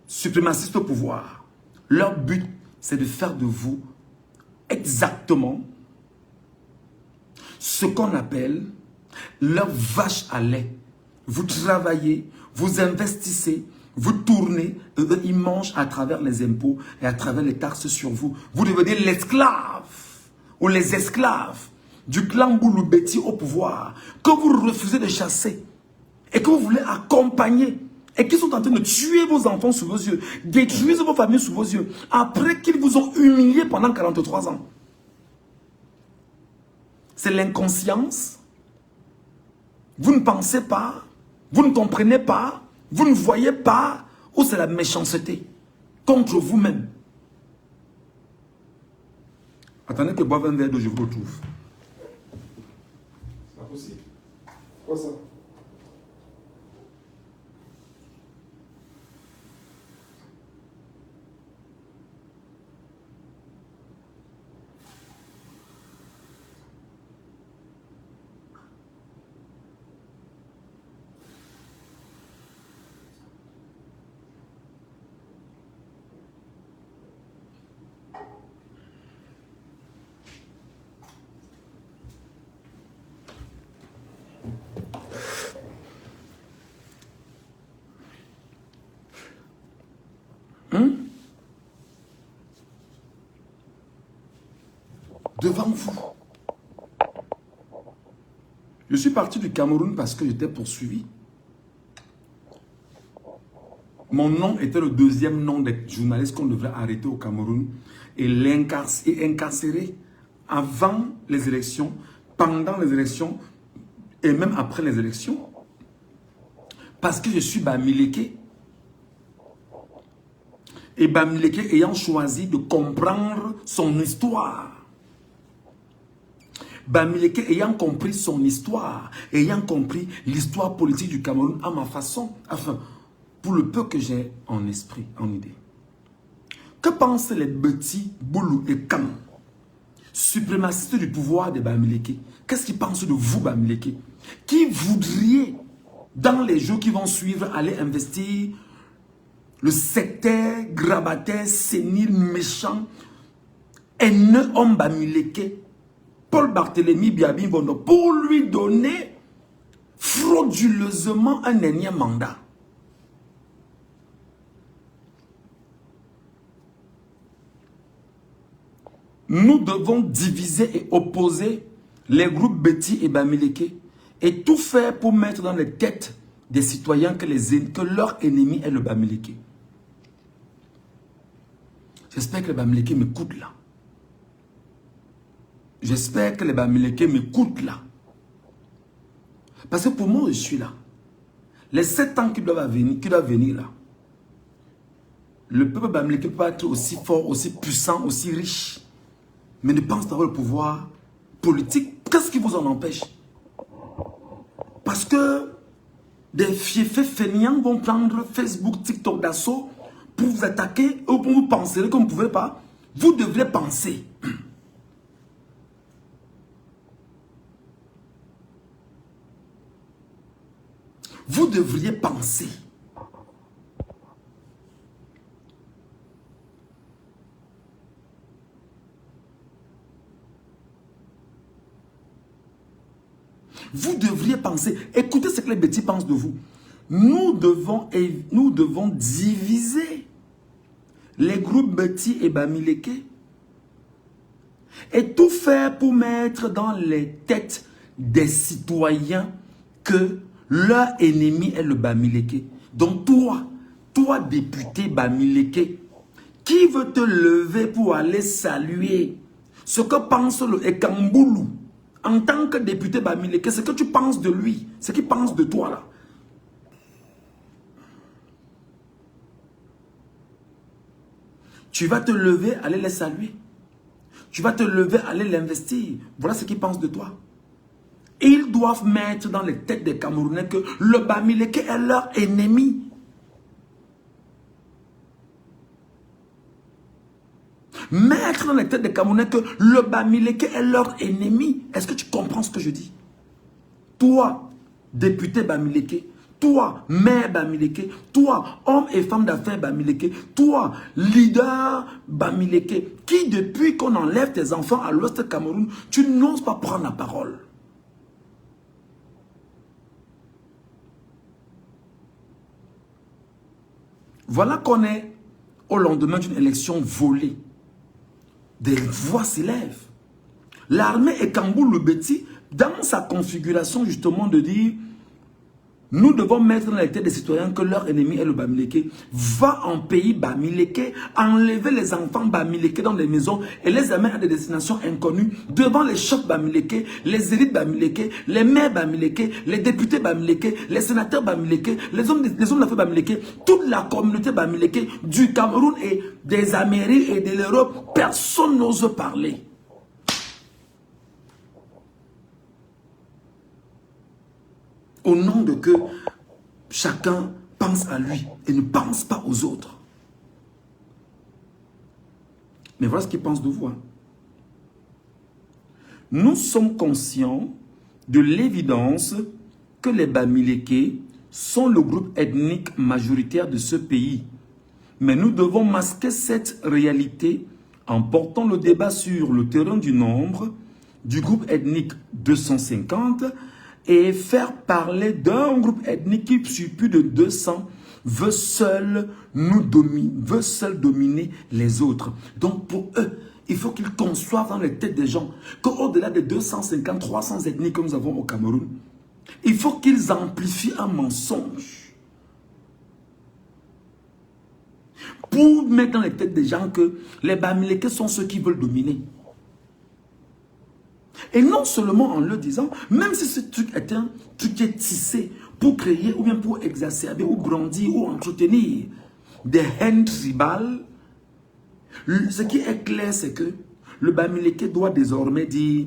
Suprémacistes au pouvoir. Leur but, c'est de faire de vous exactement ce qu'on appelle leur vache à lait. Vous travaillez, vous investissez, vous tournez, ils mangent à travers les impôts et à travers les taxes sur vous. Vous devenez l'esclave ou les esclaves du clan Bouloubeti au pouvoir que vous refusez de chasser et que vous voulez accompagner et qui sont en train de tuer vos enfants sous vos yeux, détruire vos familles sous vos yeux, après qu'ils vous ont humilié pendant 43 ans. C'est l'inconscience. Vous ne pensez pas, vous ne comprenez pas, vous ne voyez pas, ou c'est la méchanceté contre vous-même. Attendez que je boive un verre d'eau, je vous retrouve. C'est pas possible. Quoi ça? Devant vous. Je suis parti du Cameroun parce que j'étais poursuivi. Mon nom était le deuxième nom des journalistes qu'on devrait arrêter au Cameroun et incarcérer avant les élections, pendant les élections et même après les élections. Parce que je suis Bamileke. Et Bamileke ayant choisi de comprendre son histoire. Bamileke ayant compris son histoire, ayant compris l'histoire politique du Cameroun à ma façon, enfin, pour le peu que j'ai en esprit, en idée. Que pensent les petits Boulou et Kam, suprémacistes du pouvoir de Bamileke? Qu'est-ce qu'ils pensent de vous, Bamileke? Qui voudriez, dans les jours qui vont suivre, aller investir le secteur grabataire, sénile, méchant, haineux homme Bamileke, Paul Barthélemy Biabi Bondo, pour lui donner frauduleusement un énième mandat. Nous devons diviser et opposer les groupes Betty et Bamileke et tout faire pour mettre dans les têtes des citoyens que leur ennemi est le Bamileke. J'espère que les Bamileke m'écoutent là. J'espère que les Bamileke m'écoutent là. Parce que pour moi, je suis là. Les 7 ans qui doivent venir là, le peuple Bamileke peut être aussi fort, aussi puissant, aussi riche, mais ne pense pas avoir le pouvoir politique. Qu'est-ce qui vous en empêche? Parce que des fiefs fainéants vont prendre Facebook, TikTok d'assaut pour vous attaquer ou pour vous penser que vous ne pouvez pas. Vous devrez penser. Vous devriez penser. Vous devriez penser. Écoutez ce que les bêtis pensent de vous. Nous devons diviser les groupes Betty et Bamileke et tout faire pour mettre dans les têtes des citoyens que leur ennemi est le Bamileke. Donc toi député Bamileke, qui veut te lever pour aller saluer ce que pense le Ekambulu en tant que député Bamileke, ce que tu penses de lui, ce qu'il pense de toi là. Tu vas te lever, aller les saluer. Tu vas te lever, aller l'investir. Voilà ce qu'ils pensent de toi. Et ils doivent mettre dans les têtes des Camerounais que le Bamileke est leur ennemi. Mettre dans les têtes des Camerounais que le Bamileke est leur ennemi. Est-ce que tu comprends ce que je dis? Toi, député Bamileke, toi, maire Bamileke, toi, homme et femme d'affaires Bamileke, toi, leader Bamileke, qui depuis qu'on enlève tes enfants à l'ouest Cameroun, tu n'oses pas prendre la parole. Voilà qu'on est au lendemain d'une élection volée. Des voix s'élèvent. L'armée et Kambou-Lubeti, dans sa configuration justement de dire, nous devons mettre dans la tête des citoyens que leur ennemi est le Bamileke, va en pays Bamileke, enlever les enfants Bamileke dans des maisons et les amener à des destinations inconnues, devant les chefs Bamileke, les élites Bamileke, les maires Bamileke, les députés Bamileke, les sénateurs Bamileke, les hommes d'affaires Bamileke, toute la communauté Bamileke du Cameroun et des Amériques et de l'Europe. Personne n'ose parler. Au nom de que chacun pense à lui et ne pense pas aux autres. Mais voilà ce qu'ils pensent de vous. Nous sommes conscients de l'évidence que les Bamileke sont le groupe ethnique majoritaire de ce pays. Mais nous devons masquer cette réalité en portant le débat sur le terrain du nombre du groupe ethnique 250 et faire parler d'un groupe ethnique qui, sur plus de 200, veut seul dominer les autres. Donc pour eux, il faut qu'ils conçoivent dans les têtes des gens qu'au-delà des 250, 300 ethnies que nous avons au Cameroun, il faut qu'ils amplifient un mensonge pour mettre dans les têtes des gens que les Bamileke sont ceux qui veulent dominer. Et non seulement en le disant, même si ce truc est un truc qui est tissé pour créer ou bien pour exacerber ou grandir ou entretenir des haines tribales, ce qui est clair, c'est que le Bamileke doit désormais dire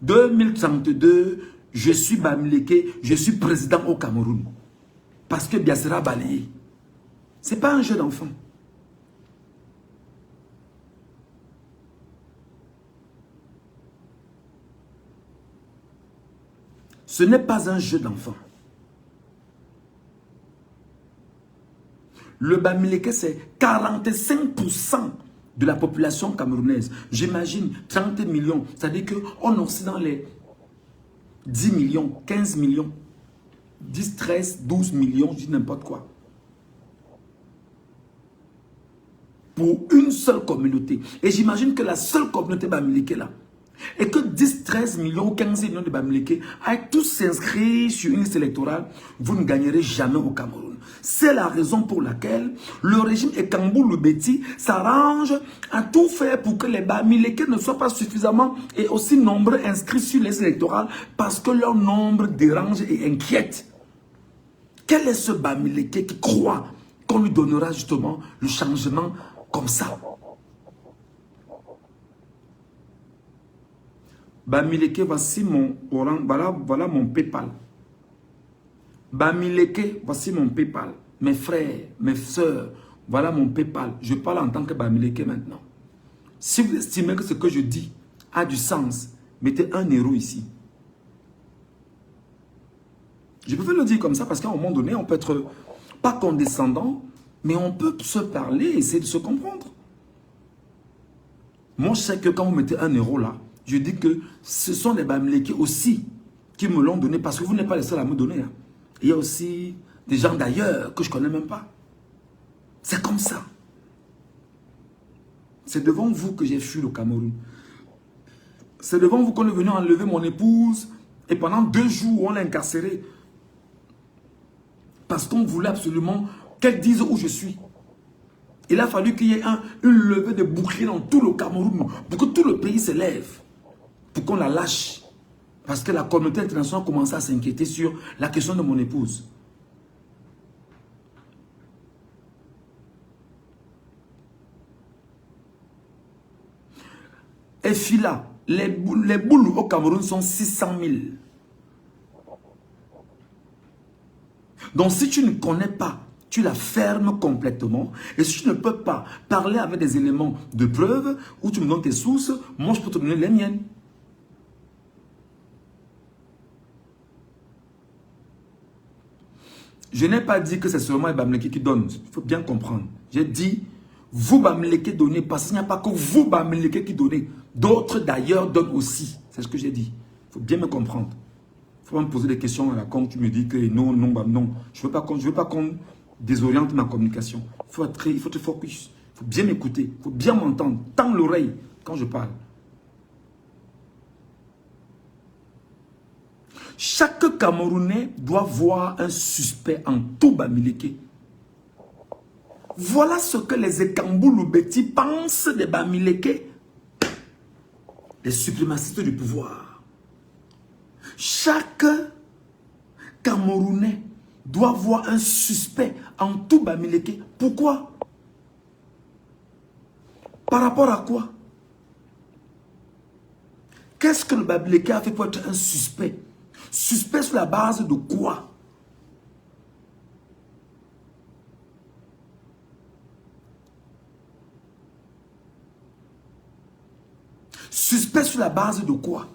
2032, je suis Bamileke, je suis président au Cameroun. Parce que Biafra balayé. Ce n'est pas un jeu d'enfant. Ce n'est pas un jeu d'enfant. Le Bamileke, c'est 45% de la population camerounaise. J'imagine 30 millions. C'est-à-dire qu'on est aussi dans les 10 millions, 15 millions, 10, 13, 12 millions, je dis n'importe quoi. Pour une seule communauté. Et j'imagine que la seule communauté Bamileke là, et que 10, 13 millions ou 15 millions de Bamileke aillent tous s'inscrire sur une liste électorale, vous ne gagnerez jamais au Cameroun. C'est la raison pour laquelle le régime Ekambou-Lubeti s'arrange à tout faire pour que les Bamileke ne soient pas suffisamment et aussi nombreux inscrits sur les listes électorales parce que leur nombre dérange et inquiète. Quel est ce Bamileke qui croit qu'on lui donnera justement le changement comme ça? Bamileke, voici mon orange, voilà mon PayPal. Bamileke, voici mon PayPal. Mes frères, mes soeurs, voilà mon PayPal. Je parle en tant que Bamileke maintenant. Si vous estimez que ce que je dis a du sens, mettez un euro ici. Je peux le dire comme ça parce qu'à un moment donné, on peut être pas condescendant, mais on peut se parler et essayer de se comprendre. Moi, je sais que quand vous mettez un euro là, je dis que ce sont les Bamileke aussi qui me l'ont donné parce que vous n'êtes pas les seuls à me donner. Hein. Il y a aussi des gens d'ailleurs que je ne connais même pas. C'est comme ça. C'est devant vous que j'ai fui le Cameroun. C'est devant vous qu'on est venu enlever mon épouse et pendant 2 jours on l'a incarcérée. Parce qu'on voulait absolument qu'elle dise où je suis. Il a fallu qu'il y ait une levée de boucliers dans tout le Cameroun pour que tout le pays se lève. Pour qu'on la lâche. Parce que la communauté internationale commençait à s'inquiéter sur la question de mon épouse. et Fila, les boules au Cameroun sont 600 000. Donc si tu ne connais pas, tu la fermes complètement. Et si tu ne peux pas parler avec des éléments de preuve, ou tu me donnes tes sources, moi je peux te donner les miennes. Je n'ai pas dit que c'est seulement les Bamileke qui donnent. Il faut bien comprendre. J'ai dit, vous Bamileke donnez, parce qu'il n'y a pas que vous Bamileke qui donnez. D'autres d'ailleurs donnent aussi. C'est ce que j'ai dit. Il faut bien me comprendre. Il faut pas me poser des questions à la con. Tu me dis que non, non, bah non. Je ne veux pas qu'on désoriente ma communication. Il faut te focus. Il faut bien m'écouter. Il faut bien m'entendre. Tends l'oreille quand je parle. Chaque Camerounais doit voir un suspect en tout Bamileke. Voilà ce que les Ekambouloubeti pensent des Bamileke, les suprémacistes du pouvoir. Chaque Camerounais doit voir un suspect en tout Bamileke. Pourquoi? Par rapport à quoi? Qu'est-ce que le Bamileke a fait pour être un suspect? Suspect sur la base de quoi? Suspect sur la base de quoi?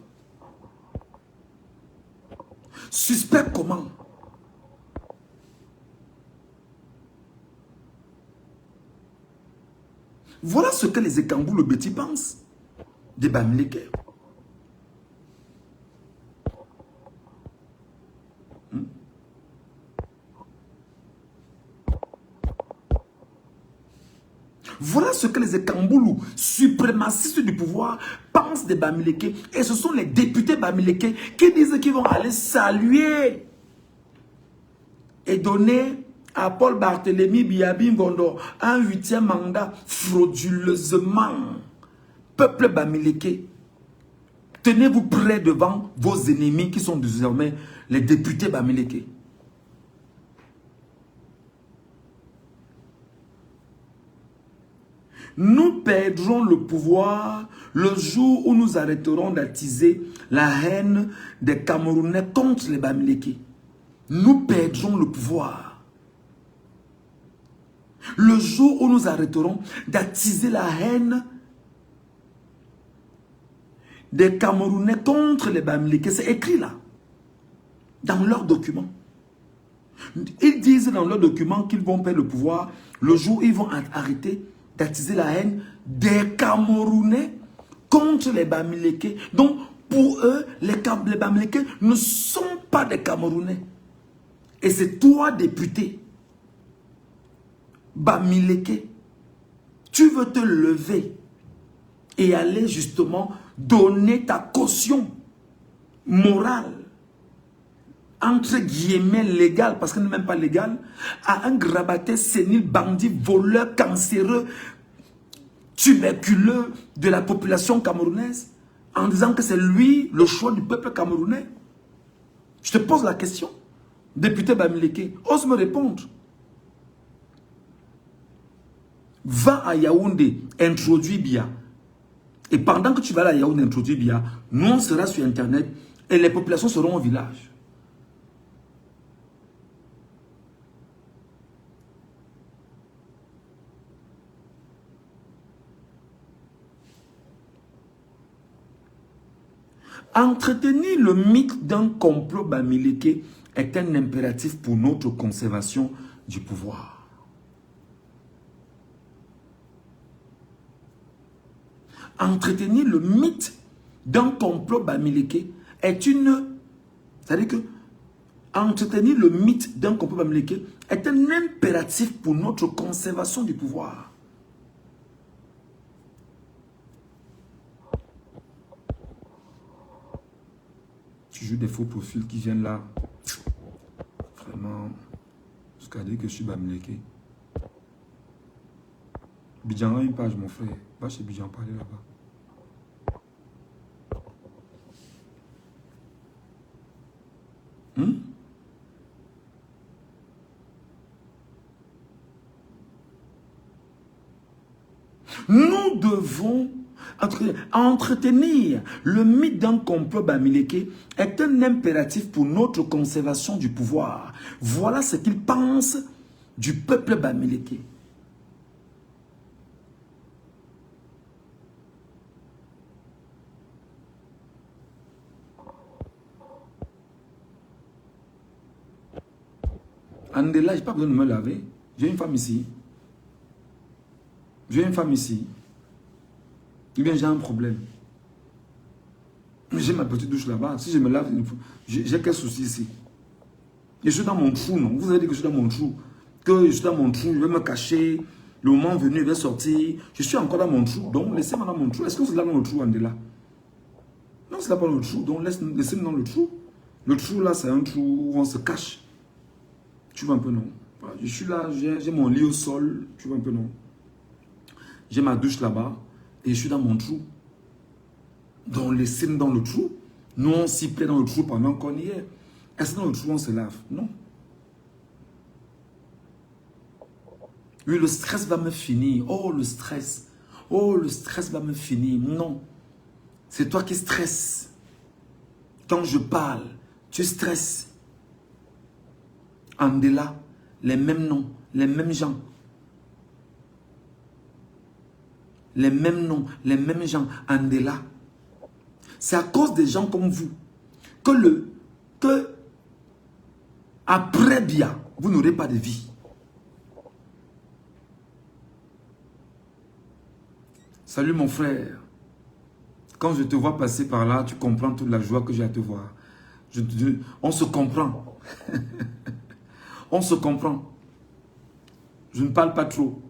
Suspect comment? Voilà ce que les Ekambouloubeti pensent des Bamileke. Voilà ce que les Ekamboulou, suprémacistes du pouvoir, pensent des Bamileke. Et ce sont les députés Bamileke qui disent qu'ils vont aller saluer et donner à Paul Barthélémy Biabi Ngondo un 8e mandat frauduleusement. Peuple Bamileke, tenez-vous prêts devant vos ennemis qui sont désormais les députés Bamileke. Nous perdrons le pouvoir le jour où nous arrêterons d'attiser la haine des Camerounais contre les Bamileke. Nous perdrons le pouvoir. Le jour où nous arrêterons d'attiser la haine des Camerounais contre les Bamileke. C'est écrit là, dans leurs documents. Ils disent dans leurs documents qu'ils vont perdre le pouvoir le jour où ils vont arrêter d'attiser la haine des Camerounais contre les Bamileke. Donc, pour eux, les Bamileke ne sont pas des Camerounais. Et c'est toi, député, Bamileke, tu veux te lever et aller justement donner ta caution morale, entre guillemets légal, parce qu'elle n'est même pas légale, à un grabaté sénile, bandit, voleur, cancéreux, tuberculeux de la population camerounaise, en disant que c'est lui le choix du peuple camerounais. Je te pose la question, député Bamileke, ose me répondre. Va à Yaoundé, introduis Bia. Et pendant que tu vas à Yaoundé introduire Bia, nous on sera sur Internet et les populations seront au village. Entretenir le mythe d'un complot Bamileke est un impératif pour notre conservation du pouvoir. Entretenir le mythe d'un complot Bamileke est une... C'est-à-dire que entretenir le mythe d'un complot Bamileke est un impératif pour notre conservation du pouvoir. Tu joues des faux profils qui viennent là. Vraiment. Jusqu'à dire que je suis Bamileke. Bidjan a une page, mon frère. Va chez Bidjan parler là-bas. Nous devons Entretenir le mythe d'un complot Bamileke est un impératif pour notre conservation du pouvoir. Voilà ce qu'il pense du peuple Bamileke. Andela, je n'ai pas besoin de me laver. J'ai une femme ici. J'ai une femme ici. Ou bien j'ai un problème. J'ai ma petite douche là-bas. Si je me lave, j'ai quel souci ici? Je suis dans mon trou, non? Vous avez dit que je suis dans mon trou. Que je suis dans mon trou, je vais me cacher. Le moment venu, je vais sortir. Je suis encore dans mon trou. Donc, laissez-moi dans mon trou. Est-ce que vous êtes là dans le trou, Andela? Non, c'est là pas dans le trou. Donc, laissez-moi dans le trou. Le trou là, c'est un trou où on se cache. Tu vois un peu, non? Je suis là, j'ai mon lit au sol. Tu vois un peu, non? J'ai ma douche là-bas. Et je suis dans mon trou. Donc, laissez-moi dans le trou. Nous, on s'y plaît dans le trou pendant qu'on y est. Est-ce que dans le trou, on se lave? Non. Oui, le stress va me finir. Oh, le stress. Oh, le stress va me finir. Non. C'est toi qui stresses. Quand je parle, tu stresses. Andela, les mêmes noms, les mêmes gens. Les mêmes noms, les mêmes gens. Andela. C'est à cause des gens comme vous que après bien, vous n'aurez pas de vie. Salut mon frère. Quand je te vois passer par là, tu comprends toute la joie que j'ai à te voir. On se comprend. On se comprend. Je ne parle pas trop.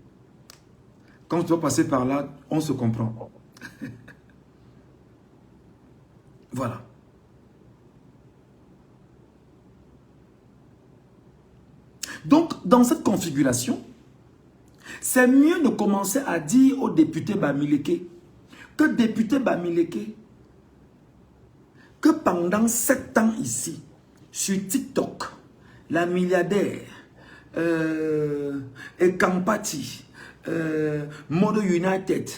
Quand je te vois passer par là, on se comprend. Voilà. Donc, dans cette configuration, c'est mieux de commencer à dire aux députés Bamileke que député Bamileke, que pendant 7 ans ici, sur TikTok, la milliardaire, Ekampati, Modo United,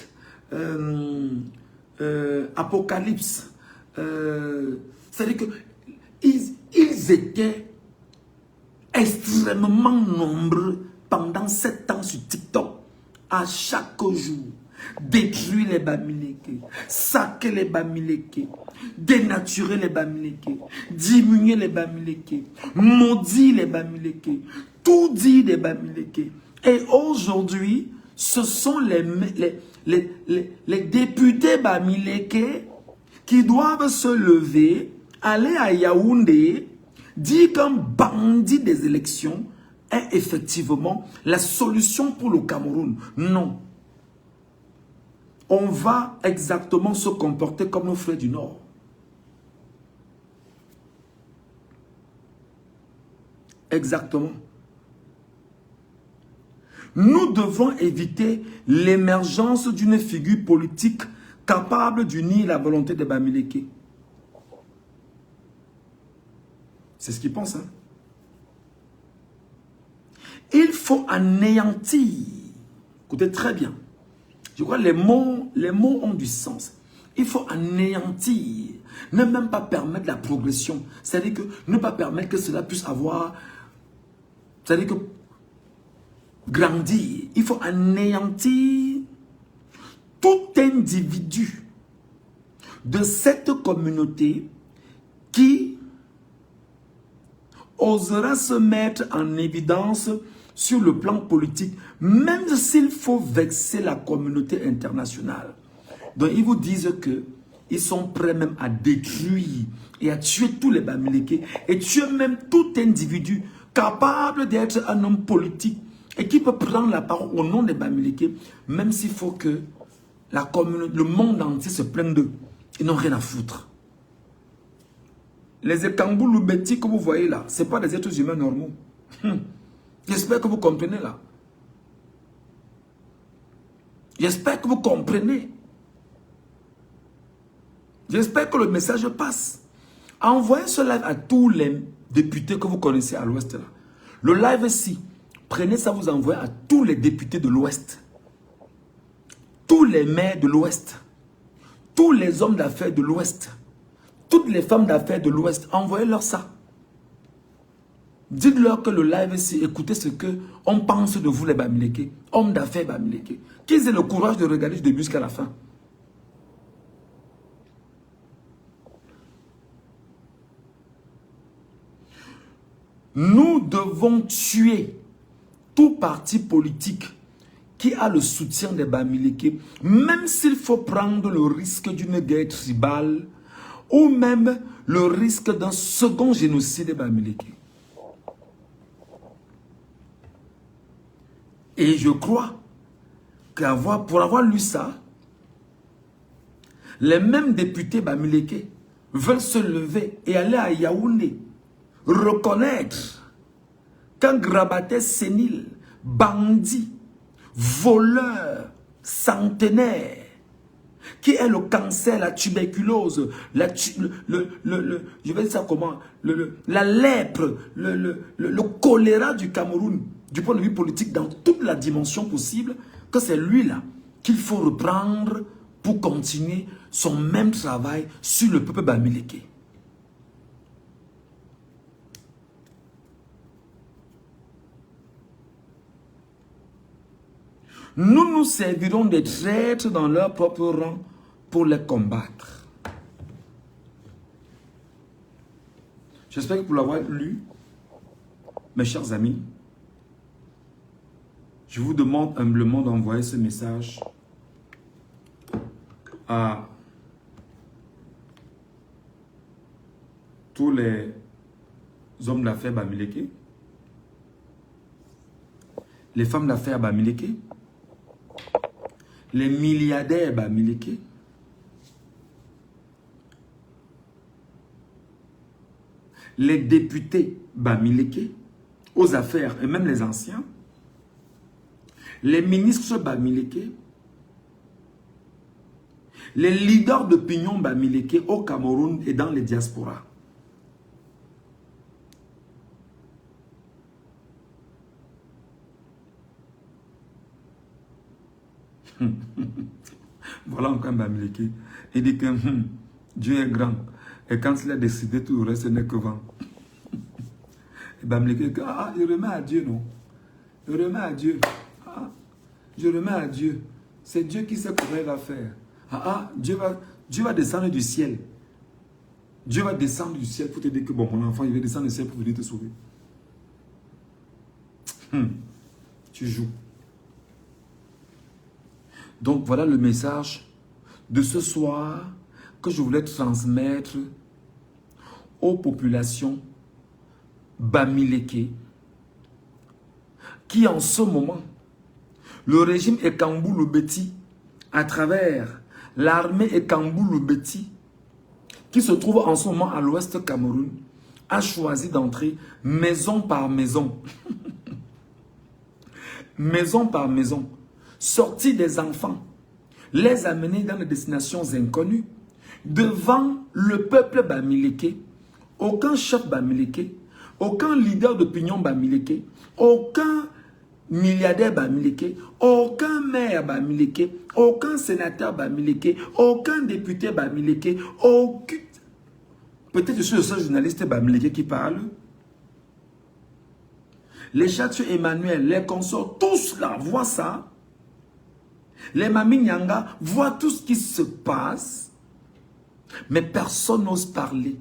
Apocalypse, c'est-à-dire qu'ils étaient extrêmement nombreux pendant 7 ans sur TikTok, à chaque jour. Détruire les Bamileke, saquer les Bamileke, dénaturer les Bamileke, diminuer les Bamileke, maudire les Bamileke, tout dire des Bamileke. Et aujourd'hui, ce sont les députés Bamileke qui doivent se lever, aller à Yaoundé, dire qu'un bandit des élections est effectivement la solution pour le Cameroun. Non. On va exactement se comporter comme nos frères du Nord. Exactement. Nous devons éviter l'émergence d'une figure politique capable d'unir la volonté des Bamileke. C'est ce qu'ils pensent. Hein? Il faut anéantir. Écoutez très bien. Je crois que les mots ont du sens. Il faut anéantir. Ne même pas permettre la progression. C'est-à-dire que ne pas permettre que cela puisse avoir... C'est-à-dire que grandir. Il faut anéantir tout individu de cette communauté qui osera se mettre en évidence sur le plan politique, même s'il faut vexer la communauté internationale. Donc ils vous disent que ils sont prêts même à détruire et à tuer tous les Bamileke et tuer même tout individu capable d'être un homme politique et qui peut prendre la parole au nom des Bamileke, même s'il faut que la communauté, le monde entier se plaigne d'eux. Ils n'ont rien à foutre. Les Ekambou Loubeti que vous voyez là, ce n'est pas des êtres humains normaux. J'espère que vous comprenez là. J'espère que vous comprenez. J'espère que le message passe. Envoyez ce live à tous les députés que vous connaissez à l'ouest là. Le live ici, prenez ça, vous envoyez à tous les députés de l'ouest. Tous les maires de l'ouest. tous les hommes d'affaires de l'Ouest, toutes les femmes d'affaires de l'Ouest, envoyez-leur ça. Dites-leur que le live ici, écoutez ce que on pense de vous les Bamileke, hommes d'affaires Bamileke. Qu'ils aient le courage de regarder du début jusqu'à la fin. Nous devons tuer tout parti politique qui a le soutien des Bamileke, même s'il faut prendre le risque d'une guerre tribale ou même le risque d'un second génocide des Bamileke. Et je crois pour avoir lu ça, les mêmes députés Bamileke veulent se lever et aller à Yaoundé, reconnaître qu'un grabataire sénile, bandit, voleur, centenaire, qui est le cancer, la tuberculose, je vais dire ça comment, la lèpre, le choléra du Cameroun, du point de vue politique, dans toute la dimension possible, que c'est lui-là qu'il faut reprendre pour continuer son même travail sur le peuple Bamileke. Nous nous servirons des traîtres dans leur propre rang pour les combattre. J'espère que pour l'avoir lu, mes chers amis, je vous demande humblement d'envoyer ce message à tous les hommes d'affaires Bamileke, les femmes d'affaires Bamileke, les milliardaires Bamileke, les députés Bamileke, aux affaires et même les anciens, les ministres Bamileke, les leaders d'opinion Bamileke au Cameroun et dans les diasporas. Voilà encore un Bamileke. Il dit que Dieu est grand. Et quand il a décidé, tout le reste, ce n'est que vent. Et Bamileke, je remets à Dieu, non. Je remets à Dieu. Je remets à Dieu. C'est Dieu qui sait comment il va faire. Dieu va descendre du ciel. Dieu va descendre du ciel pour te dire que bon, mon enfant, il va descendre du ciel pour venir te sauver. Tu joues. Donc voilà le message de ce soir que je voulais transmettre aux populations Bamileke qui en ce moment, le régime Ekambou-Lubeti, à travers l'armée Ekambou-Lubeti, qui se trouve en ce moment à l'ouest Cameroun, a choisi d'entrer maison par maison. Maison par maison. Sortir des enfants, les amener dans des destinations inconnues, devant le peuple Bamileke. Aucun chef Bamileke, aucun leader d'opinion Bamileke, aucun milliardaire Bamileke, aucun maire Bamileke, aucun sénateur Bamileke, aucun député Bamileke, aucun... Peut-être que je suis le seul journaliste Bamileke qui parle. Les Chatio Emmanuel, les consorts, tous là voient ça. Les Mami Nyanga voient tout ce qui se passe. Mais personne n'ose parler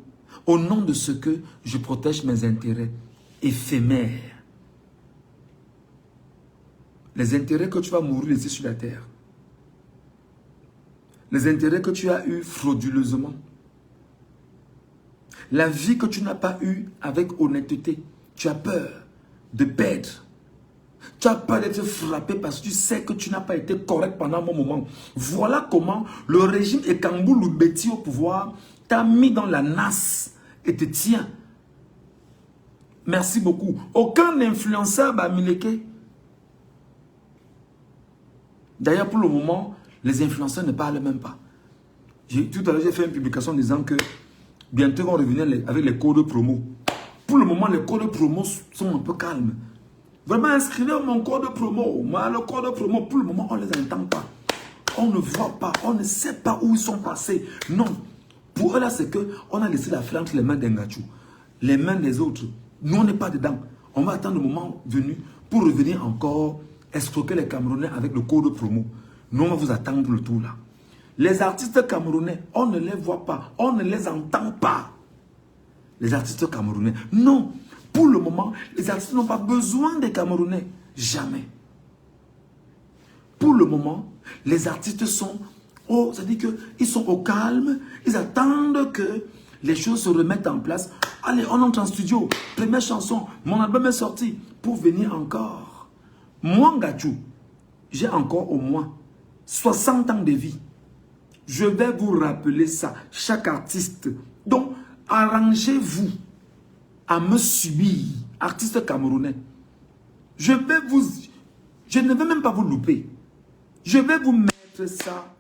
au nom de ce que je protège mes intérêts éphémères. Les intérêts que tu vas mourir laisser sur la terre. Les intérêts que tu as eus frauduleusement. La vie que tu n'as pas eue avec honnêteté. Tu as peur de perdre. Tu as peur d'être frappé parce que tu sais que tu n'as pas été correct pendant un bon moment. Voilà comment le régime Ekambou-Lubeti au pouvoir t'a mis dans la nasse et te tient. Merci beaucoup. Aucun influenceur Bamileke. D'ailleurs, pour le moment, les influenceurs ne parlent même pas. Tout à l'heure, j'ai fait une publication disant que bientôt, on va revenir avec les codes promo. Pour le moment, les codes promo sont un peu calmes. Vraiment, inscrivez mon code promo. Moi, le code promo, pour le moment, on ne les entend pas. on ne voit pas, on ne sait pas où ils sont passés. Non. Pour eux, là, c'est qu'on a laissé la fleur entre les mains d'Engachou, les mains des autres. Nous, on n'est pas dedans. On va attendre le moment venu pour revenir encore escroquer les Camerounais avec le code promo. Nous, on va vous attendre le tour là. Les artistes camerounais, on ne les voit pas, on ne les entend pas. Les artistes camerounais, non. Pour le moment, les artistes n'ont pas besoin des Camerounais. Jamais. Pour le moment, les artistes sont, c'est-à-dire qu'ils sont au calme, ils attendent que les choses se remettent en place. Allez, on entre en studio, première chanson, mon album est sorti, pour venir encore. Moi, Ngachou, j'ai encore au moins 60 ans de vie. Je vais vous rappeler ça, chaque artiste. Donc, arrangez-vous à me subir, artiste camerounais. Je ne vais même pas vous louper. Je vais vous mettre ça.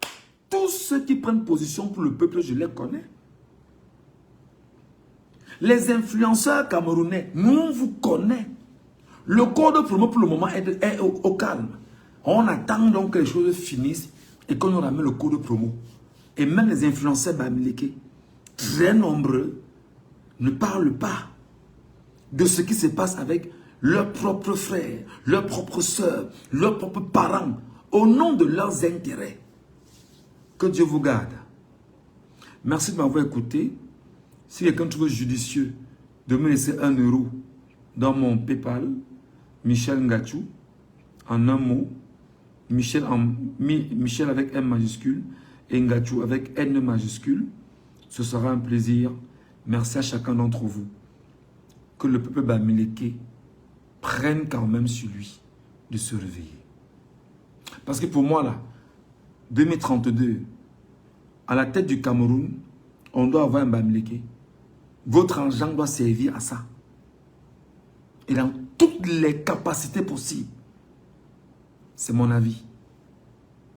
Tous ceux qui prennent position pour le peuple, je les connais. Les influenceurs camerounais, nous on vous connaît. Le code promo pour le moment est au calme. On attend donc que les choses finissent et qu'on nous ramène le code promo. Et même les influenceurs bamileke, très nombreux, ne parlent pas de ce qui se passe avec leurs propres frères, leurs propres sœurs, leurs propres parents, au nom de leurs intérêts. Que Dieu vous garde. Merci de m'avoir écouté. Si quelqu'un trouve judicieux de me laisser 1 euro dans mon PayPal, Michel Ngachou, en un mot, Michel avec M majuscule et Ngachou avec N majuscule, ce sera un plaisir. Merci à chacun d'entre vous. Que le peuple bamileke prenne quand même sur lui de se réveiller. Parce que pour moi, là, 2032, à la tête du Cameroun, on doit avoir un bamileke. Votre argent doit servir à ça. Et dans toutes les capacités possibles. C'est mon avis.